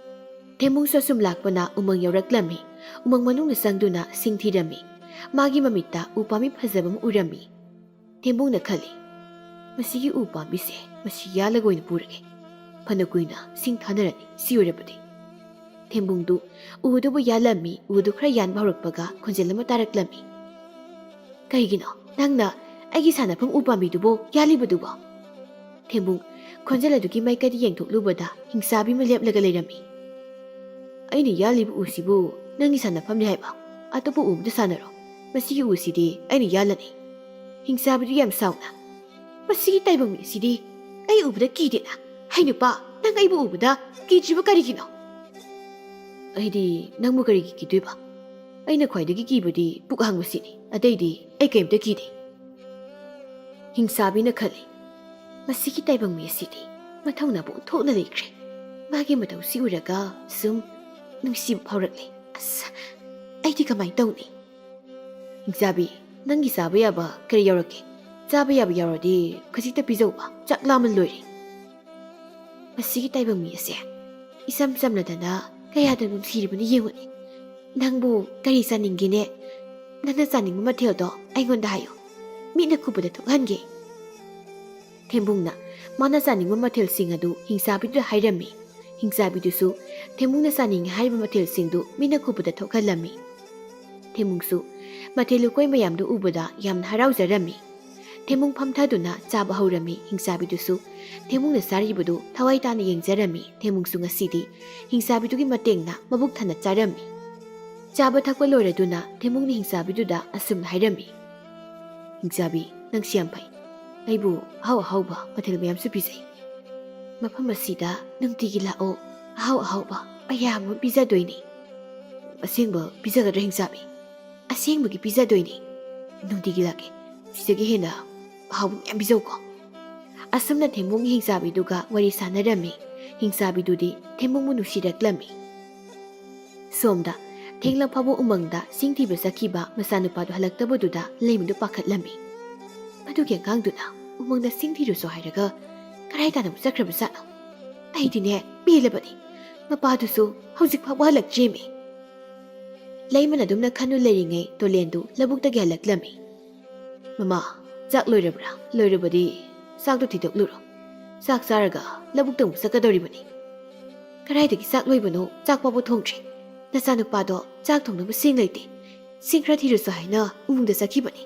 ꯊꯦꯝꯕꯨꯡꯁꯨ ꯑꯁꯨꯝ ꯂꯥꯛꯄꯅ ꯎꯃꯪ ꯌꯧꯔꯛꯂꯝꯃꯤ꯫ ꯎꯃꯪ ꯃꯅꯨꯡꯗ ꯆꯪꯗꯨꯅ ꯁꯤꯡ ꯊꯤꯔꯝꯃꯤ꯫ ꯃꯥꯒꯤ ꯃꯃꯤꯠꯇ ꯎ ꯄꯥꯝꯕꯤ ꯐꯖꯕ ꯑꯃ ꯎꯔꯝꯃꯤ꯫ ꯊꯦꯝꯕꯨꯡꯅ ꯈꯜꯂꯤ, "ꯃꯁꯤꯒꯤ ꯎ ꯄꯥꯝꯕꯤꯁꯦ ꯃꯁꯤ ꯌꯥꯜꯂꯒ ꯑꯣꯏꯅ ꯄꯨꯔꯒꯦ꯫ ꯐꯅ ꯀꯨꯏꯅ ꯁꯤꯡ ꯊꯥꯅꯔꯅꯤ ꯁꯤ ꯑꯣꯏꯔꯕꯗꯤ." ꯊꯦꯝꯕꯨꯡꯗꯨ ꯎꯗꯨꯕꯨ ꯌꯥꯜꯂꯝꯃꯤ꯫ ꯎꯗꯨ ꯈꯔ ꯌꯥꯟꯕ ꯍꯧꯔꯛꯄꯒ ꯈꯣꯟꯖꯦꯜ ꯑꯃ ꯇꯥꯔꯛꯂꯝꯃꯤ꯫ "ꯀꯩꯒꯤꯅꯣ ꯅꯪꯅ ꯑꯩꯒꯤ ꯁꯥꯟꯅꯐꯝ ꯎ ꯄꯥꯝꯕꯤꯗꯨꯕꯨ ꯌꯥꯜꯂꯤꯕꯗꯨꯕꯣ?" ꯊꯦꯝꯕꯨꯡ ꯈꯣꯟꯖꯦꯜ ꯑꯗꯨꯒꯤ ꯃꯥꯏꯀꯩꯗ ꯌꯦꯡꯊꯣꯛꯂꯨꯕꯗ ꯍꯤꯡꯆꯥꯕꯤ ꯑꯃ ꯂꯦꯞꯂꯒ ꯂꯩꯔꯝꯃꯤ꯫ "ꯑꯩꯅ ꯌꯥꯜꯂꯤꯕ ꯎꯁꯤꯕꯨ ꯅꯪꯒꯤ ꯁꯥꯟꯅꯐꯝꯅꯤ ꯍꯥꯏꯕ? ꯑꯇꯣꯞꯄ ꯎ ꯑꯃꯗ ꯁꯥꯟꯅꯔꯣ꯫ ꯃꯁꯤꯒꯤ ꯎꯁꯤꯗꯤ ꯑꯩꯅ ꯌꯥꯜꯂꯅꯤ." ꯍꯤꯡꯆꯥꯕꯤꯗꯨ ꯌꯥꯝ ꯁꯥꯎꯅ, "ꯃꯁꯤꯒꯤ ꯇꯥꯏꯕꯪ ꯃꯤ ꯑꯁꯤꯗꯤ ꯑꯩ ꯎꯕꯗ ꯀꯤꯗꯦꯅ꯫ ꯍꯩ ꯅꯨꯄꯥ, ꯅꯪ ꯑꯩꯕꯨ ꯎꯕꯗ ꯀꯤꯗ꯭ꯔꯤꯕ ꯀꯔꯤꯒꯤꯅꯣ?" "ꯑꯩꯗꯤ ꯅꯪꯕꯨ ꯀꯔꯤꯒꯤ ꯀꯤꯗꯣꯏꯕ? ꯑꯩꯅ ꯈ꯭ꯋꯥꯏꯗꯒꯤ ꯀꯤꯕꯗꯤ ꯄꯨꯛ ꯍꯥꯡꯕꯁꯤꯅꯤ꯫ ꯑꯇꯩꯗꯤ ꯑꯩ ꯀꯩꯝꯇ ꯀꯤꯗꯦ." ꯍꯤꯡꯆꯥꯕꯤꯅ ꯈꯜꯂꯤ, "ꯃꯁꯤꯒꯤ ꯇꯥꯏꯕꯪ ꯃꯤ ꯑꯁꯤꯗꯤ ꯃꯊꯧꯅꯥꯕꯨ ꯑꯣꯟꯊꯣꯛꯅ ꯂꯩꯈ꯭ꯔꯦ꯫ ꯃꯥꯒꯤ ꯃꯇꯧꯁꯤ ꯎꯔꯒ ꯁꯨꯝ ꯅꯨꯡꯁꯤꯕ ꯐꯥꯎꯔꯛꯂꯦ꯫ ꯑꯁ, ꯑꯩꯗꯤ ꯀꯃꯥꯏꯅ ꯇꯧꯅꯤ?" "ꯍꯤꯡꯆꯥꯕꯤ, ꯅꯪꯒꯤ ꯆꯥꯕ ꯌꯥꯕ ꯀꯔꯤ ꯌꯥꯎꯔꯛꯀꯦ? ꯆꯥꯕ ꯌꯥꯕ ꯌꯥꯎꯔꯗꯤ ꯈꯖꯤꯛꯇ ꯄꯤꯖꯧꯕ, ꯆꯥꯛ ꯂꯥꯝꯃ ꯂꯣꯏꯔꯦ." "ꯃꯁꯤꯒꯤ ꯇꯥꯏꯕꯪ ꯃꯤ ꯑꯁꯦ ꯏꯆꯝ ꯆꯝꯂꯗꯅ ꯀꯌꯥꯗ ꯅꯨꯡꯁꯤꯔꯤꯕꯅꯤ ꯌꯦꯡꯉꯨꯅꯦ꯫ ꯅꯪꯕꯨ ꯀꯔꯤ ꯆꯥꯅꯤꯡꯒꯦꯅꯦ? ꯅꯪꯅ ꯆꯥꯅꯤꯡꯕ ꯃꯊꯦꯜꯗꯣ ꯑꯩꯉꯣꯟꯗ ꯍꯥꯏꯌꯨ, ꯃꯤꯠꯅ ꯈꯨꯕꯗ ꯊꯣꯛꯍꯟꯒꯦ." ꯊꯦꯝꯕꯨꯡꯅ ꯃꯥꯅ ꯆꯥꯅꯤꯡꯕ ꯃꯊꯦꯜꯁꯤꯡ ꯑꯗꯨ ꯍꯤꯡꯆꯥꯕꯤꯗꯨꯗ ꯍꯥꯏꯔꯝꯃꯤ꯫ ꯍꯤꯡꯆꯥꯕꯤꯗꯨꯁꯨ ꯊꯦꯝꯕꯨꯡꯅ ꯆꯥꯅꯤꯡꯉꯦ ꯍꯥꯏꯔꯤꯕ ꯃꯊꯦꯜꯁꯤꯡꯗꯨ ꯃꯤꯠꯅ ꯈꯨꯕꯗ ꯊꯣꯛꯍꯜꯂꯝꯃꯤ꯫ ꯊꯦꯝꯕꯨꯡꯁꯨ ꯃꯊꯦꯜ ꯂꯨꯀꯣꯏ ꯃꯌꯥꯝꯗꯨ ꯎꯕꯗ ꯌꯥꯝꯅ ꯍꯔꯥꯎꯖꯔꯝꯃꯤ꯫ ꯊꯦꯝꯕꯨꯡ ꯐꯝꯊꯗꯨꯅ ꯆꯥꯕ ꯍꯧꯔꯝꯃꯤ꯫ ꯍꯤꯡꯆꯥꯕꯤꯗꯨꯁꯨ ꯊꯦꯝꯕꯨꯡꯅ ꯆꯥꯔꯤꯕꯗꯨ ꯊꯋꯥꯏ ꯇꯥꯅ ꯌꯦꯡꯖꯔꯝꯃꯤ꯫ ꯊꯦꯝꯕꯨꯡꯁꯨ ꯉꯁꯤꯗꯤ ꯍꯤꯡꯆꯥꯕꯤꯗꯨꯒꯤ ꯃꯇꯦꯡꯅ ꯃꯕꯨꯛ ꯊꯟꯅ ꯆꯥꯔꯝꯃꯤ꯫ ꯆꯥꯕ ꯊꯛꯄ ꯂꯣꯏꯔꯗꯨꯅ ꯊꯦꯝꯕꯨꯡꯅ ꯍꯤꯡꯆꯥꯕꯤꯗꯨꯗ ꯑꯁꯨꯝꯅ ꯍꯥꯏꯔꯝꯃꯤ, "ꯍꯤꯡꯆꯥꯕꯤ, ꯅꯪꯁꯤ ꯌꯥꯝ ꯐꯩ꯫ ꯑꯩꯕꯨ ꯑꯍꯥꯎ ꯑꯍꯥꯎꯕ ꯃꯊꯦꯜ ꯃꯌꯥꯝꯁꯨ ꯄꯤꯖꯩ꯫ ꯃꯐꯝ ꯑꯁꯤꯗ ꯅꯨꯡꯇꯤꯒꯤ ꯂꯥꯛꯑꯣ, ꯑꯍꯥꯎ ꯑꯍꯥꯎꯕ ꯃꯌꯥꯝ ꯑꯃ ꯄꯤꯖꯗꯣꯏꯅꯤ." "ꯑꯁꯦꯡꯕ ꯄꯤꯖꯒꯗ꯭ꯔꯥ ꯍꯤꯡꯆꯥꯕꯤ?" "ꯑꯁꯦꯡꯕꯒꯤ ꯄꯤꯖꯗꯣꯏꯅꯤ꯫ ꯅꯨꯡꯇꯤꯒꯤ ꯂꯥꯛꯀꯦ꯫ ꯁꯤꯗꯒꯤ ꯍꯦꯟꯅ ꯑꯍꯥꯎꯕ ꯃꯌꯥꯝ ꯄꯤꯖꯧꯀꯣ." ꯑꯁꯨꯝꯅ ꯊꯦꯝꯕꯨꯡꯒꯤ ꯍꯤꯡꯆꯥꯕꯤꯗꯨꯒ ꯋꯥꯔꯤ ꯁꯥꯟꯅꯔꯝꯃꯤ꯫ ꯍꯤꯡꯆꯥꯕꯤꯗꯨꯗꯤ ꯊꯦꯝꯕꯨꯡꯕꯨ ꯅꯨꯡꯁꯤꯔꯛꯂꯝꯃꯤ꯫ ꯁꯣꯝꯗ ꯊꯦꯡꯂꯞ ꯐꯥꯎꯕ ꯎꯃꯪꯗ ꯁꯤꯡ ꯊꯤꯕ ꯆꯠꯈꯤꯕ ꯃꯆꯥꯅꯨꯄꯥꯗꯨ ꯍꯜꯂꯛꯇꯕꯗꯨꯗ ꯂꯩꯃꯗꯨ ꯄꯥꯈꯠꯂꯝꯃꯤ꯫ ꯃꯗꯨꯒꯤ ꯑꯉꯥꯡꯗꯨꯅ ꯎꯃꯪꯗ ꯁꯤꯡ ꯊꯤꯔꯨꯁꯨ ꯍꯥꯏꯔꯒ ꯀꯗꯥꯏ ꯇꯥꯅ ꯆꯠꯈ꯭ꯔꯕ ꯖꯥꯠꯅꯣ? ꯑꯩꯗꯤꯅꯦ ꯄꯦꯜꯂꯕꯅꯤ, ꯃꯄꯥꯗꯨꯁꯨ ꯍꯧꯖꯤꯛ ꯐꯥꯎꯕ ꯍꯜꯂꯛꯇ꯭ꯔꯤꯃꯤ꯫ ꯂꯩꯃꯅ ꯑꯗꯨꯝꯅ ꯈꯟꯅꯨ ꯂꯩꯔꯤꯉꯩ ꯇꯣꯂꯦꯟꯗꯨ ꯂꯧꯕꯨꯛꯇꯒꯤ ꯍꯜꯂꯛꯂꯝꯃꯤ꯫ ꯃꯃꯥ, ꯆꯥꯛ ꯂꯣꯏꯔꯕ꯭ꯔꯥ? ꯂꯣꯏꯔꯕꯗꯤ ꯆꯥꯛꯇꯣ ꯊꯤꯗꯣꯛꯂꯨꯔꯣ, ꯆꯥꯛ ꯆꯥꯔꯒ ꯂꯧꯕꯨꯛꯇ ꯑꯃꯨꯛ ꯆꯠꯀꯗꯧꯔꯤꯕꯅꯤ꯫ ꯀꯗꯥꯏꯗꯒꯤ ꯆꯥꯛ ꯂꯣꯏꯕꯅꯣ, ꯆꯥꯛ ꯐꯥꯎꯕ ꯊꯣꯡꯗ꯭ꯔꯤ꯫ ꯅꯆꯥꯅꯨꯄꯥꯗꯣ ꯆꯥꯛ ꯊꯣꯡꯅꯕ ꯁꯤꯡ ꯂꯩꯇꯦ, ꯁꯤꯡ ꯈꯔ ꯊꯤꯔꯨꯁꯨ ꯍꯥꯏꯅ ꯎꯃꯪꯗ ꯆꯠꯈꯤꯕꯅꯤ,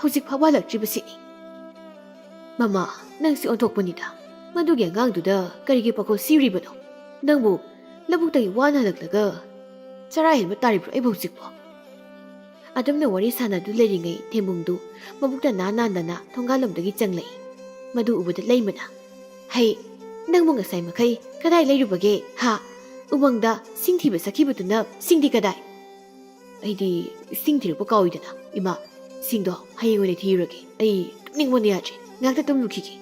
ꯍꯧꯖꯤꯛ ꯐꯥꯎꯕ ꯍꯜꯂꯛꯇ꯭ꯔꯤꯕꯁꯤꯅꯤ꯫ ꯃꯃꯥ, ꯅꯪꯁꯤ ꯑꯣꯟꯊꯣꯛꯄꯅꯤꯗ, ꯃꯗꯨꯒꯤ ꯑꯉꯥꯡꯗꯨꯗ ꯀꯔꯤꯒꯤ ꯄꯥꯈꯣꯜ ꯁꯤꯔꯤꯕꯅꯣ? ꯅꯪꯕꯨ ꯂꯧꯕꯨꯛꯇꯒꯤ ꯋꯥꯅ ꯍꯜꯂꯛꯂꯒ ꯆꯔꯥ ꯍꯦꯟꯕ ꯇꯥꯔꯤꯕ꯭ꯔꯣ ꯑꯩꯕꯨ ꯍꯧꯖꯤꯛꯄꯣ? ꯑꯗꯨꯝꯅ ꯋꯥꯔꯤ ꯁꯥꯟꯅꯗꯨ ꯂꯩꯔꯤꯉꯩ ꯊꯦꯝꯕꯨꯡꯗꯨ ꯃꯕꯨꯛꯇ ꯅꯥꯟꯅ ꯊꯣꯡꯒꯥꯜꯂꯣꯝꯗꯒꯤ ꯆꯪꯂꯛꯏ꯫ ꯃꯗꯨ ꯎꯕꯗ ꯂꯩꯃꯅ, ꯍꯩ, ꯅꯪꯕꯨ ꯉꯁꯥꯏ ꯃꯈꯩ ꯀꯗꯥꯏ ꯂꯩꯔꯨꯕꯒꯦ ꯍꯥ? ꯎꯃꯪꯗ ꯁꯤꯡ ꯊꯤꯕ ꯆꯠꯈꯤꯕꯗꯨꯅ ꯁꯤꯡꯗꯤ ꯀꯗꯥꯏ? ꯑꯩꯗꯤ ꯁꯤꯡ ꯊꯤꯔꯛꯄ ꯀꯥꯎꯏꯗꯅ ꯏꯃꯥ, ꯁꯤꯡꯗꯣ ꯍꯌꯦꯡ ꯑꯣꯏꯅ ꯊꯤꯔꯨꯔꯒꯦ, ꯑꯩ ꯇꯨꯝꯅꯤꯡꯕꯅ ꯌꯥꯗ꯭ꯔꯦ, ꯉꯥꯛꯇ ꯇꯨꯝꯂꯨꯈꯤꯒꯦ꯫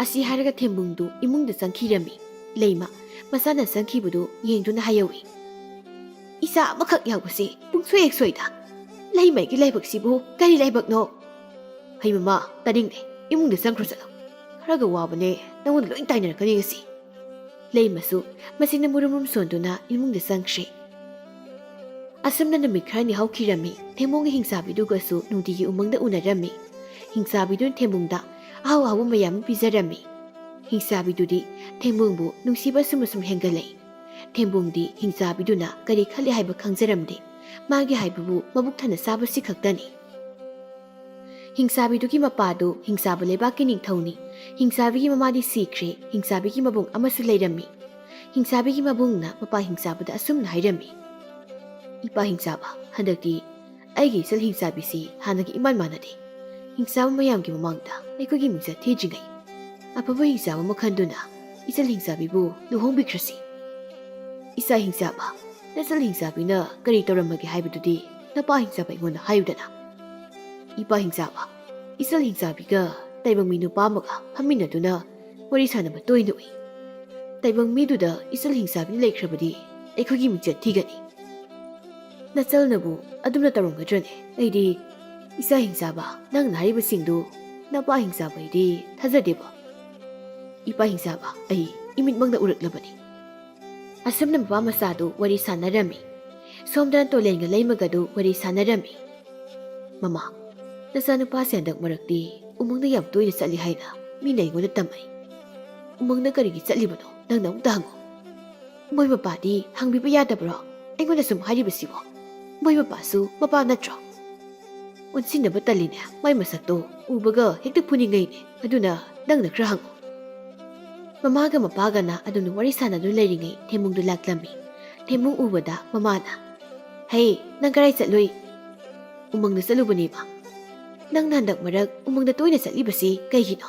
ꯑꯁꯤ ꯍꯥꯏꯔꯒ ꯊꯦꯝꯕꯨꯡꯗꯨ ꯏꯃꯨꯡꯗ ꯆꯪꯈꯤꯔꯝꯃꯤ꯫ ꯂꯩꯃ ꯃꯁꯥꯅ ꯆꯪꯈꯤꯕꯗꯨ ꯌꯦꯡꯗꯨꯅ ꯍꯥꯏꯍꯧꯏ, ꯏꯆꯥ ꯑꯃꯈꯛ ꯌꯥꯎꯕꯁꯦ ꯄꯨꯡꯁꯣꯏ ꯍꯦꯛ ꯁꯣꯏꯗ, ꯂꯩꯃꯩꯒꯤ ꯂꯥꯏꯕꯛꯁꯤꯕꯨ ꯀꯔꯤ ꯂꯥꯏꯕꯛꯅꯣ? ꯍꯩ ꯃꯃꯥ, ꯇꯥꯅꯤꯡꯗꯦ, ꯏꯃꯨꯡꯗ ꯆꯪꯈ꯭ꯔꯣ ꯆꯠꯂꯣ, ꯈꯔꯒ ꯋꯥꯕꯅꯦ ꯅꯪꯉꯣꯟꯗ ꯂꯣꯏ ꯇꯥꯏꯅꯔꯛꯀꯅꯤ ꯉꯁꯤ꯫ ꯂꯩꯃꯁꯨ ꯃꯁꯤꯅ ꯃꯨꯔꯨꯝ ꯁꯣꯟꯗꯨꯅ ꯏꯃꯨꯡꯗ ꯆꯪꯈ꯭ꯔꯦ꯫ ꯑꯁꯨꯝꯅ ꯅꯨꯃꯤꯠ ꯈꯔꯅꯤ ꯍꯧꯈꯤꯔꯝꯃꯤ꯫ ꯊꯦꯝꯕꯨꯡꯒꯤ ꯍꯤꯡꯆꯥꯕꯤꯗꯨꯒꯁꯨ ꯅꯨꯡꯇꯤꯒꯤ ꯎꯃꯪꯗ ꯎꯅꯔꯝꯃꯤ꯫ ꯍꯤꯡꯆꯥꯕꯤꯗꯨꯅ ꯊꯦꯝꯕꯨꯡꯗ ꯑꯍꯥꯎ ꯑꯍꯥꯎꯕ ꯃꯌꯥꯝ ꯄꯤꯖꯔꯝꯃꯤ꯫ ꯍꯤꯡꯆꯥꯕꯤꯗꯨꯗꯤ ꯊꯦꯝꯕꯨꯡꯕꯨ ꯅꯨꯡꯁꯤꯕ ꯁꯨꯝ ꯍꯦꯟꯒꯠꯂꯛꯏ꯫ ꯊꯦꯝꯕꯨꯡꯗꯤ ꯍꯤꯡꯆꯥꯕꯤꯗꯨꯅ ꯀꯔꯤ ꯈꯜꯂꯤ ꯍꯥꯏꯕ ꯈꯪꯖꯔꯝꯗꯦ, ꯃꯥꯒꯤ ꯍꯥꯏꯕꯕꯨ ꯃꯕꯨꯛ ꯊꯟꯅ ꯆꯥꯕꯁꯤ ꯈꯛꯇꯅꯤ꯫ ꯍꯤꯡꯆꯥꯕꯤꯗꯨꯒꯤ ꯃꯄꯥꯗꯨ ꯍꯤꯡꯆꯥꯕ ꯂꯩꯕꯥꯛꯀꯤ ꯅꯤꯡꯊꯧꯅꯤ꯫ ꯍꯤꯡꯆꯥꯕꯤꯒꯤ ꯃꯃꯥꯗꯤ ꯁꯤꯈ꯭ꯔꯦ꯫ ꯍꯤꯡꯆꯥꯕꯤꯒꯤ ꯃꯕꯨꯡ ꯑꯃꯁꯨ ꯂꯩꯔꯝꯃꯤ꯫ ꯍꯤꯡꯆꯥꯕꯤꯒꯤ ꯃꯕꯨꯡꯅ ꯃꯄꯥ ꯍꯤꯡꯆꯥꯕꯗ ꯑꯁꯨꯝꯅ ꯍꯥꯏꯔꯝꯃꯤ, ꯏꯄꯥ ꯍꯤꯡꯆꯥꯕ, ꯍꯟꯗꯛꯇꯤ ꯑꯩꯒꯤ ꯏꯆꯜ ꯍꯤꯡꯆꯥꯕꯤꯁꯤ ꯍꯥꯟꯅꯒꯤ ꯏꯃꯥꯟ ꯃꯥꯟꯅꯗꯦ꯫ ꯍꯤꯡꯆꯥꯕ ꯃꯌꯥꯝꯒꯤ ꯃꯃꯥꯡꯗ ꯑꯩꯈꯣꯏꯒꯤ ꯃꯤꯡꯆꯠ ꯊꯤꯗ꯭ꯔꯤꯉꯩ ꯑꯐꯕ ꯍꯤꯡꯆꯥꯕ ꯑꯃ ꯈꯟꯗꯨꯅ ꯏꯆꯜ ꯍꯤꯡꯆꯥꯕꯤꯕꯨ ꯂꯨꯍꯣꯡꯕꯤꯈ꯭ꯔꯁꯤ꯫ ꯏꯆꯥ ꯍꯤꯡꯆꯥꯕ, ꯅꯆꯜ ꯍꯤꯡꯆꯥꯕꯤꯅ ꯀꯔꯤ ꯇꯧꯔꯝꯃꯒꯦ ꯍꯥꯏꯕꯗꯨꯗꯤ ꯅꯄꯥ ꯍꯤꯡꯆꯥꯕ ꯑꯩꯉꯣꯟꯗ ꯍꯥꯏꯌꯨꯗꯅ꯫ ꯏꯄꯥ ꯍꯤꯡꯆꯥꯕ, ꯏꯆꯜ ꯍꯤꯡꯆꯥꯕꯤꯒ ꯇꯥꯏꯕꯪ ꯃꯤ ꯅꯨꯄꯥ ꯑꯃꯒ ꯐꯝꯃꯤꯟꯅꯗꯨꯅ ꯋꯥꯔꯤ ꯁꯥꯟꯅꯕ ꯇꯣꯏꯅ ꯎꯏ꯫ ꯇꯥꯏꯕꯪ ꯃꯤꯗꯨꯗ ꯏꯆꯜ ꯍꯤꯡꯆꯥꯕꯤꯅ ꯂꯩꯈ꯭ꯔꯕꯗꯤ ꯑꯩꯈꯣꯏꯒꯤ ꯃꯤꯡꯆꯠ ꯊꯤꯒꯅꯤ꯫ ꯅꯆꯜꯅꯕꯨ ꯑꯗꯨꯝꯅ ꯇꯧꯔꯝꯒꯗ꯭ꯔꯅꯦ? ꯑꯩꯗꯤ ꯏꯆꯥ ꯍꯤꯡꯆꯥꯕ, ꯅꯪꯅ ꯍꯥꯏꯔꯤꯕꯁꯤꯡꯗꯨ ꯅꯄꯥ ꯍꯤꯡꯆꯥꯕ ꯑꯩꯗꯤ ꯊꯥꯖꯗꯦꯕ꯫ ꯏꯄꯥ ꯍꯤꯡꯆꯥꯕ, ꯑꯩ ꯏꯃꯤꯠꯃꯛꯅ ꯎꯔꯛꯂꯕꯅꯤ꯫ ꯑꯁꯨꯝꯅ ꯃꯄꯥ ꯃꯆꯥꯗꯨ ꯋꯥꯔꯤ ꯁꯥꯟꯅꯔꯝꯃꯤ꯫ ꯁꯣꯝꯗꯅ ꯇꯣꯂꯦꯟꯒ ꯂꯩꯃꯒꯗꯨ ꯋꯥꯔꯤ ꯁꯥꯟꯅꯔꯝꯃꯤ꯫ ꯃꯃꯥ, ꯅꯆꯥꯅꯨꯄꯥꯁꯦ ꯍꯟꯗꯛ ꯃꯔꯛꯇꯤ ꯎꯃꯪꯗ ꯌꯥꯝ ꯇꯣꯏꯅ ꯆꯠꯂꯤ ꯍꯥꯏꯅ ꯃꯤꯅ ꯑꯩꯉꯣꯟꯗ ꯇꯝꯃꯩ꯫ ꯎꯃꯪꯗ ꯀꯔꯤꯒꯤ ꯆꯠꯂꯤꯕꯅꯣ ꯅꯪꯅ ꯑꯃꯨꯛꯇ ꯍꯪꯉꯨ꯫ ꯃꯣꯏ ꯃꯄꯥꯗꯤ ꯍꯪꯕꯤꯕ ꯌꯥꯗꯕ꯭ꯔꯣ? ꯑꯩꯉꯣꯟꯗ ꯁꯨꯝ ꯍꯥꯏꯔꯤꯕꯁꯤꯕꯣ, ꯃꯣꯏ ꯃꯄꯥꯁꯨ ꯃꯄꯥ ꯅꯠꯇ꯭ꯔꯣ? ꯑꯣꯟꯁꯤꯟꯅꯕ ꯇꯜꯂꯤꯅꯦ, ꯃꯥꯏ ꯃꯁꯛꯇꯣ ꯎꯕꯒ ꯍꯦꯛꯇ ꯐꯨꯅꯤꯡꯉꯩꯅꯦ, ꯑꯗꯨꯅ ꯅꯪꯅ ꯈꯔ ꯍꯪꯉꯨ꯫ ꯃꯃꯥꯒ ꯃꯄꯥꯒꯅ ꯑꯗꯨꯝꯅ ꯋꯥꯔꯤ ꯁꯥꯟꯅꯗꯨꯅ ꯂꯩꯔꯤꯉꯩ ꯊꯦꯝꯕꯨꯡꯗꯨ ꯂꯥꯛꯂꯝꯃꯤ꯫ ꯊꯦꯝꯕꯨꯡ ꯎꯕꯗ ꯃꯃꯥꯅ, ꯍꯩ, ꯅꯪ ꯀꯔꯥꯏ ꯆꯠꯂꯨꯏ? ꯎꯃꯪꯗ ꯆꯠꯂꯨꯕꯅꯦꯕ꯫ ꯅꯪꯅ ꯍꯟꯗꯛ ꯃꯔꯛ ꯎꯃꯪꯗ ꯇꯣꯏꯅ ꯆꯠꯂꯤꯕꯁꯤ ꯀꯩꯒꯤꯅꯣ?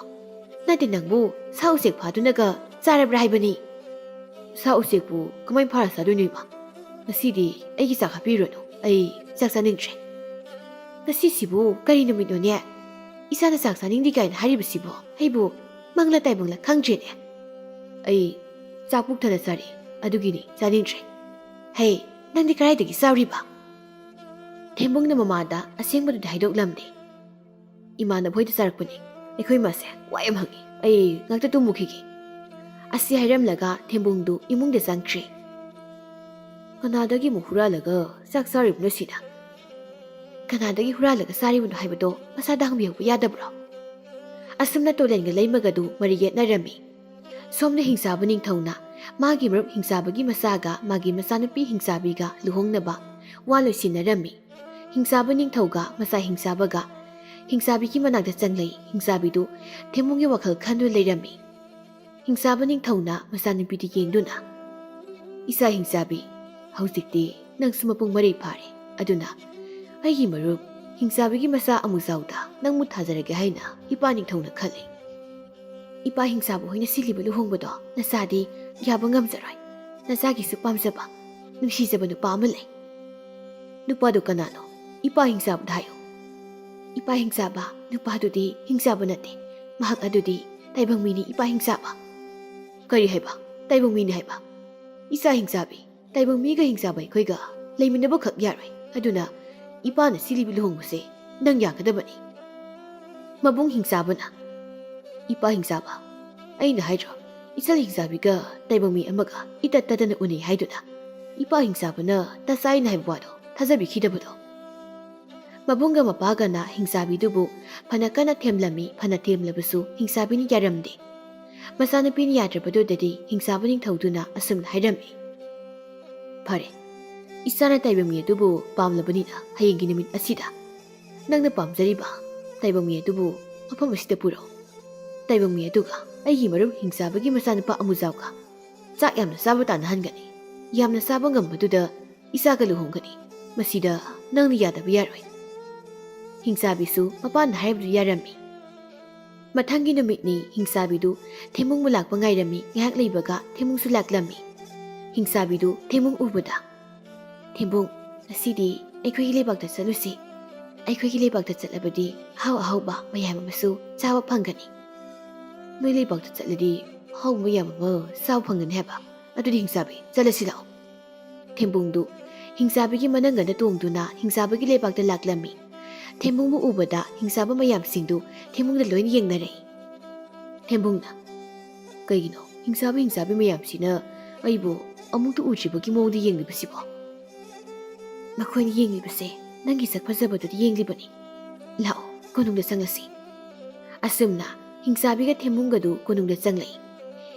ꯅꯠꯇꯦ, ꯅꯪꯕꯨ ꯁꯥ ꯎꯆꯦꯛ ꯐꯥꯗꯨꯅꯒ ꯆꯥꯔꯕ꯭ꯔꯥ ꯍꯥꯏꯕꯅꯤ꯫ ꯁꯥ ꯎꯆꯦꯛꯄꯨ ꯀꯃꯥꯏꯅ ꯐꯥꯔ ꯆꯥꯗꯣꯏꯅꯣ ꯏꯃꯥ? ꯉꯁꯤꯗꯤ ꯑꯩꯒꯤ ꯆꯥꯛ ꯍꯥꯞꯄꯤꯔꯨꯅꯨ, ꯑꯩ ꯆꯥꯛ ꯆꯥꯅꯤꯡꯗ꯭ꯔꯦ꯫ ꯉꯁꯤꯁꯤꯕꯨ ꯀꯔꯤ ꯅꯨꯃꯤꯠꯅꯣꯅꯦ? ꯏꯆꯥꯅ ꯆꯥꯛ ꯆꯥꯅꯤꯡꯗꯦ ꯀꯥꯏꯅ ꯍꯥꯏꯔꯤꯕꯁꯤꯕꯣ ꯑꯩꯕꯨ ꯃꯪꯂ ꯇꯥꯏꯕꯪꯂ ꯈꯪꯗ꯭ꯔꯦꯅꯦ꯫ ꯑꯩ ꯆꯥꯛ ꯄꯨꯛ ꯊꯟꯅ ꯆꯥꯔꯤ, ꯑꯗꯨꯒꯤꯅꯤ ꯆꯥꯅꯤꯡꯗ꯭ꯔꯦ꯫ ꯍꯩ, ꯅꯪꯗꯤ ꯀꯗꯥꯏꯗꯒꯤ ꯆꯥꯎꯔꯤꯕ? ꯊꯦꯝꯕꯨꯡꯅ ꯃꯃꯥꯗ ꯑꯁꯦꯡꯕꯗꯨꯗꯤ ꯍꯥꯏꯗꯣꯛꯂꯝꯗꯦ꯫ ꯏꯃꯥꯟꯅꯕ ꯍꯣꯏꯗ ꯆꯥꯔꯛꯄꯅꯤ, ꯑꯩꯈꯣꯏ ꯏꯃꯥꯁꯦ ꯋꯥ ꯌꯥꯝ ꯍꯪꯉꯤ, ꯑꯩ ꯉꯥꯛꯇ ꯇꯨꯝꯃꯨꯈꯤꯒꯦ꯫ ꯑꯁꯤ ꯍꯥꯏꯔꯝꯂꯒ ꯊꯦꯝꯕꯨꯡꯗꯨ ꯏꯃꯨꯡꯗ ꯆꯪꯈ꯭ꯔꯦ꯫ ꯀꯅꯥꯗꯒꯤ ꯑꯃꯨꯛ ꯍꯨꯔꯥꯜꯂꯒ ꯆꯥꯛ ꯆꯥꯔꯤꯕꯅꯣ ꯁꯤꯅ? ꯀꯅꯥꯗꯒꯤ ꯍꯨꯔꯥꯜꯂꯒ ꯆꯥꯔꯤꯕꯅꯣ ꯍꯥꯏꯕꯗꯣ ꯃꯁꯥꯗ ꯍꯪꯕꯤꯍꯧꯕ ꯌꯥꯗꯕ꯭ꯔꯣ? ꯑꯁꯨꯝꯅ ꯇꯣꯂꯦꯟꯒ ꯂꯩꯃꯒꯗꯨ ꯃꯔꯤ ꯌꯦꯠꯅꯔꯝꯃꯤ꯫ ꯁꯣꯝꯅ ꯍꯤꯡꯆꯥꯕ ꯅꯤꯡꯊꯧꯅ ꯃꯥꯒꯤ ꯃꯔꯨꯞ ꯍꯤꯡꯆꯥꯕꯒꯤ ꯃꯆꯥꯒ ꯃꯥꯒꯤ ꯃꯆꯥꯅꯨꯄꯤ ꯍꯤꯡꯆꯥꯕꯤꯒ ꯂꯨꯍꯣꯡꯅꯕ ꯋꯥ ꯂꯣꯏꯁꯤꯟꯅꯔꯝꯃꯤ꯫ ꯍꯤꯡꯆꯥꯕ ꯅꯤꯡꯊꯧꯒ ꯃꯆꯥ ꯍꯤꯡꯆꯥꯕꯒ ꯍꯤꯡꯆꯥꯕꯤꯒꯤ ꯃꯅꯥꯛꯇ ꯆꯪꯂꯛꯏ꯫ ꯍꯤꯡꯆꯥꯕꯤꯗꯨ ꯊꯦꯝꯕꯨꯡꯒꯤ ꯋꯥꯈꯜ ꯈꯟꯗꯨꯅ ꯂꯩꯔꯝꯃꯤ꯫ ꯍꯤꯡꯆꯥꯕ ꯅꯤꯡꯊꯧꯅ ꯃꯆꯥꯅꯨꯄꯤꯗꯨ ꯌꯦꯡꯗꯨꯅ, ꯏꯆꯥ ꯍꯤꯡꯆꯥꯕꯤ, ꯍꯧꯖꯤꯛꯇꯤ ꯅꯪꯁꯨ ꯃꯄꯨꯡ ꯃꯔꯩ ꯐꯥꯔꯦ, ꯑꯗꯨꯅ ꯑꯩꯒꯤ ꯃꯔꯨꯞ ꯍꯤꯡꯆꯥꯕꯤꯒꯤ ꯃꯆꯥ ꯑꯃꯨꯖꯥꯎꯗ ꯅꯪꯕꯨ ꯊꯥꯖꯔꯒꯦ ꯍꯥꯏꯅ ꯏꯄꯥ ꯅꯤꯡꯊꯧꯅ ꯈꯜꯂꯤ꯫ ꯏꯄꯥ ꯍꯤꯡꯆꯥꯕ ꯍꯣꯏꯅ ꯁꯤꯜꯂꯤꯕ ꯂꯨꯍꯣꯡꯕꯗꯣ ꯅꯆꯥꯗꯤ ꯌꯥꯕ ꯉꯝꯖꯔꯣꯏ꯫ ꯅꯆꯥꯒꯤꯁꯨ ꯄꯥꯝꯖꯕ, ꯅꯨꯡꯁꯤꯖꯕ ꯅꯨꯄꯥ ꯑꯃ ꯂꯩ꯫ ꯅꯨꯄꯥꯗꯨ ꯀꯅꯥꯅꯣ? ꯏꯄꯥ ꯍꯤꯡꯆꯥꯕꯗ ꯍꯥꯏꯌꯨ꯫ ꯏꯄꯥ ꯍꯤꯡꯆꯥꯕ, ꯅꯨꯄꯥꯗꯨꯗꯤ ꯍꯤꯡꯆꯥꯕ ꯅꯠꯇꯦ, ꯃꯍꯥꯛ ꯑꯗꯨꯗꯤ ꯇꯥꯏꯕꯪ ꯃꯤꯅꯤ ꯏꯄꯥ ꯍꯤꯡꯆꯥꯕ꯫ ꯀꯔꯤ ꯍꯥꯏꯕ? ꯇꯥꯏꯕꯪ ꯃꯤꯅꯤ ꯍꯥꯏꯕ? ꯏꯆꯥ ꯍꯤꯡꯆꯥꯕꯤ, ꯇꯥꯏꯕꯪ ꯃꯤꯒ ꯍꯤꯡꯆꯥꯕ ꯑꯩꯈꯣꯏꯒ ꯂꯩꯃꯤꯟꯅꯕ ꯈꯛ ꯌꯥꯔꯣꯏ, ꯑꯗꯨꯅ ꯏꯄꯥꯅ ꯁꯤꯜꯂꯤꯕ ꯂꯨꯍꯣꯡꯕꯁꯦ ꯅꯪ ꯌꯥꯒꯗꯕꯅꯤ꯫ ꯃꯕꯨꯡ ꯍꯤꯡꯆꯥꯕꯅ, Ipa hingsaba. Aina haidro. Isal hingsabiga taibami amaga itatadana unay haiduna. Ipa hingsabana tasay na haibwado. Tazabi kidabado. Mabunga mapaga na hingsabi dubu panakana temlami panatemlabasu hingsabi ni yaramde. Masana pini yadrabado dadi hingsabi ning tawduna asumna hairami. Pare. Isana taibami dubu pamlabanina hayingi namit asida. Nang napamzariba taibami dubu mapamasida puro. Taibami duga ay marum hingsabagi masana pa amuzawka. Sak yamna sabatan hangani. Yamna sabang gambatuda isaga luhongani. Masida nang niyadabi yaroy. Hingsabisu mapan haibdu yarami. Mathangi numitni hingsabidu themung mulak pangairami ngahak leibaga themung sulaklami. Hingsabidu themung ubada. Thembung asidi aikhoi lebakta chalusi. Aikhoi lebakta chalabadi haw hawba mayam amasu chawa phangani. Noi lebakta chaladi haw mayam ama saw phangani haba. Adudi hingsabi chalasi lao. Thembungdu hingsabi manangana tongduna hingsabi lebakta laklami. Thembungmu ubada hingsaba mayam singdu thembungda loin yengnare. Thembungna kaigino hingsabi mayam sina aibu amuktu utribagi mawdi yenglibasibo. Makhoi yenglibase nangi sak phajabadu yenglibani. Lao konungda sangasi. Asumna hingsabiga thembungadu konungda changlai.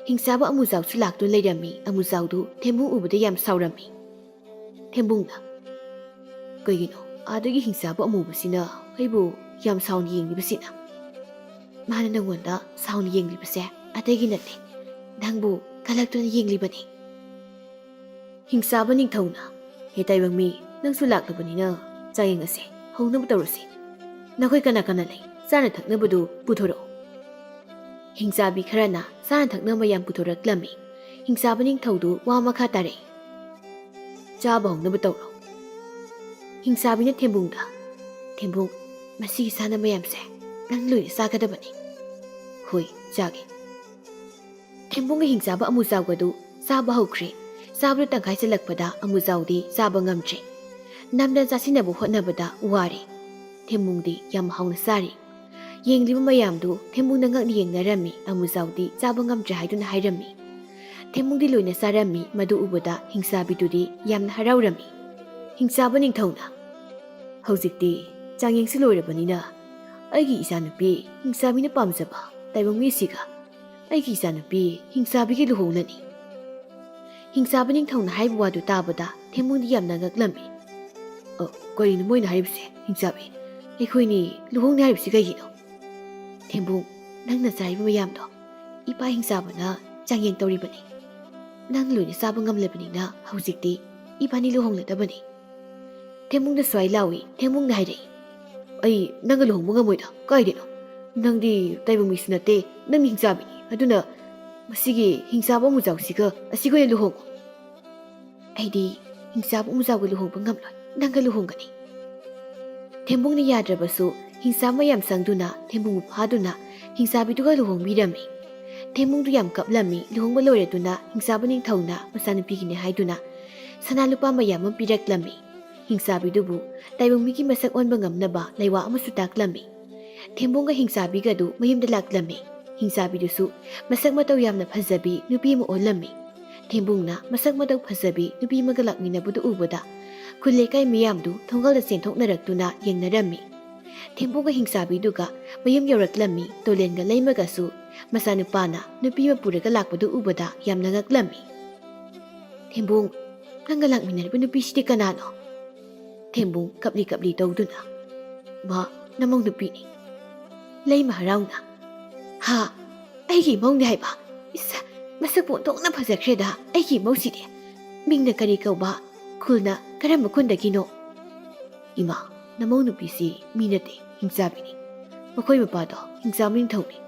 Hingsaba amuzaw su laktu leirami amuzawdu thembung ubada yam saurami. Thembungna kaigino adagi hingsaba amubasina aibu yam sound yenglibasina. Mana nangwanda sound yenglibase adagi nate. Nangbu kalaktuna yenglibani. Hingsaba ningthawna hetaibang mi nangsu laklabanina chayengase hongnabu tawrasi. Nakhoi kana lay sana thaknabadu puthoro. Hingsabi kharana sana thakna mayam puthoraklami. Hingsaba ningthawdu wa makha tare. Chaba hongnabu tawro. Hingsabina thembungda. Thembung masigi sana mayamse nang loina sagadabani. Hoi jage. Thembunga hingsaba amuzawgadu saba hokre. Sabru tangkai salakpada amuzawdi saba ngamtre. Namdan sasinabu hotnabada wari. Thembungdi yam hauna sari. Yengliba mayamdu thembungda ngakni yengnarami amuzawdi saba ngamtre haiduna hairami. Thembungdi loina sarami madu ubada hingsabidudi yamna harawrami. Hingsaba ningthawna Hojikti changyengsi loirabanina aigi isanupi hingsabina pamjaba taibangmi siga aigi isanupi hingsabigi luhonglani. Hingsaba ningthawna haibu wadu tabada thembungdi yamna ngaklami. Karino moina haibse hingsabi aikhoi luhongni haibsi kaigino. Thembung nangna chaiba mayamdo ipa hingsabana changyeng tawribani. Nang loina saba ngamlabanina hojikti ipani luhongladabani. Thembungda swai lawi thembungna hairei. Ai nanga luhongba ngamoida kaideno. Nangdi taibangmi sinate nangni hingsabini. Aduna masigi hingsaba amuzawsiga asigoina luhongo. Aidi hingsaba amuzawga luhongba ngamloi. Nanga luhongani. Thembungna yadrabasu hingsaba mayam sangduna thembungbu phaduna hingsabiduga luhongbirami. Thembungdu yam kaplami luhongba loiraduna hingsaba ningthawna masanupigine haiduna sana lupa mayam piraklami. Hingsabidubu taibangmigi masak onba ngamnaba laiwa amasu taklami. Thembungga hingsabigadu mayumda laklami. Hingsabidusu masak mataw yamna phajabi nupi mo onlami. Thembungna masak mataw phajabi nupi magalakminabudu ubada khullekai miyamdu thongalda senthoknaraktuna yengnarami. Thembungga hingsabiduga mayum yoraklami tolenga leimagasu masanupana nupi mapuraga lakpadu ubada yamna ngaklami. Thembung nanga lakminarbu nupi sidi kanano? Thembung kapli tawduna. Ma namong nupini. Lay maharawna. Ha, aigi mong haiba. Isa, masapon tong napasakreda aigi mong sidi. Mingna kari ba kulna karamba kundagino. Ima, namong nupisi minate hingsabini. Makoy mapado hingsabi ningthawni.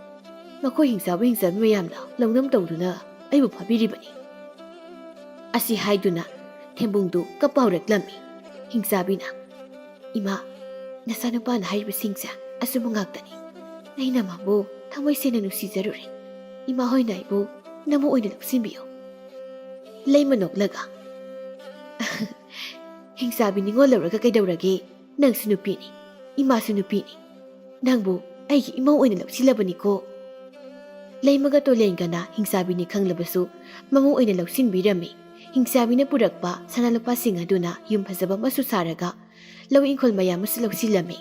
Makoy hingsabi mayamna lawnam tawduna aibu pabiribani. Asi haiduna thembungdu kapawraklami. Hingsabina, Ima, nasanupana haibasingsa asumangagtani. Naina mabu thamay sena nusizarure. Ima hoy naibu namu oina luksimbiyo. Lay manoklaga. Hingsabi ningol lawraga kaidawrage nang sunupini. Ima sunupini. Nangbu aigi imaw oina luksilabani ko. ꯂꯩꯃꯒ ꯇꯣꯂꯦꯟꯒꯅ ꯍꯤꯡꯆꯥꯕꯤꯅꯤ ꯈꯪꯂꯕꯁꯨ ꯃꯃꯧ ꯑꯣꯏꯅ ꯂꯧꯁꯤꯟꯕꯤꯔꯝꯃꯤ꯫ ꯍꯤꯡꯆꯥꯕꯤꯅ ꯄꯨꯔꯛꯄ ꯁꯅꯥ ꯂꯨꯄꯥꯁꯤꯡ ꯑꯗꯨꯅ ꯌꯨꯝ ꯐꯖꯕ ꯑꯃꯁꯨ ꯁꯥꯔꯒ ꯂꯧ ꯏꯪꯈꯣꯜ ꯃꯌꯥꯝ ꯑꯃꯁꯨ ꯂꯧꯁꯤꯜꯂꯝꯃꯤ꯫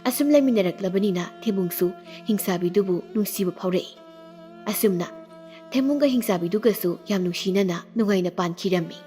ꯑꯁꯨꯝ ꯂꯩꯃꯤꯟꯅꯔꯛꯂꯕꯅꯤꯅ ꯊꯦꯝꯕꯨꯡꯁꯨ ꯍꯤꯡꯆꯥꯕꯤꯗꯨꯕꯨ ꯅꯨꯡꯁꯤꯕ ꯐꯥꯎꯔꯛꯏ꯫ ꯑꯁꯨꯝꯅ ꯊꯦꯝꯕꯨꯡꯒ ꯍꯤꯡꯆꯥꯕꯤꯗꯨꯒꯁꯨ ꯌꯥꯝ ꯅꯨꯡꯁꯤꯅꯅ ꯅꯨꯡꯉꯥꯏꯅ ꯄꯥꯟꯈꯤꯔꯝꯃꯤ꯫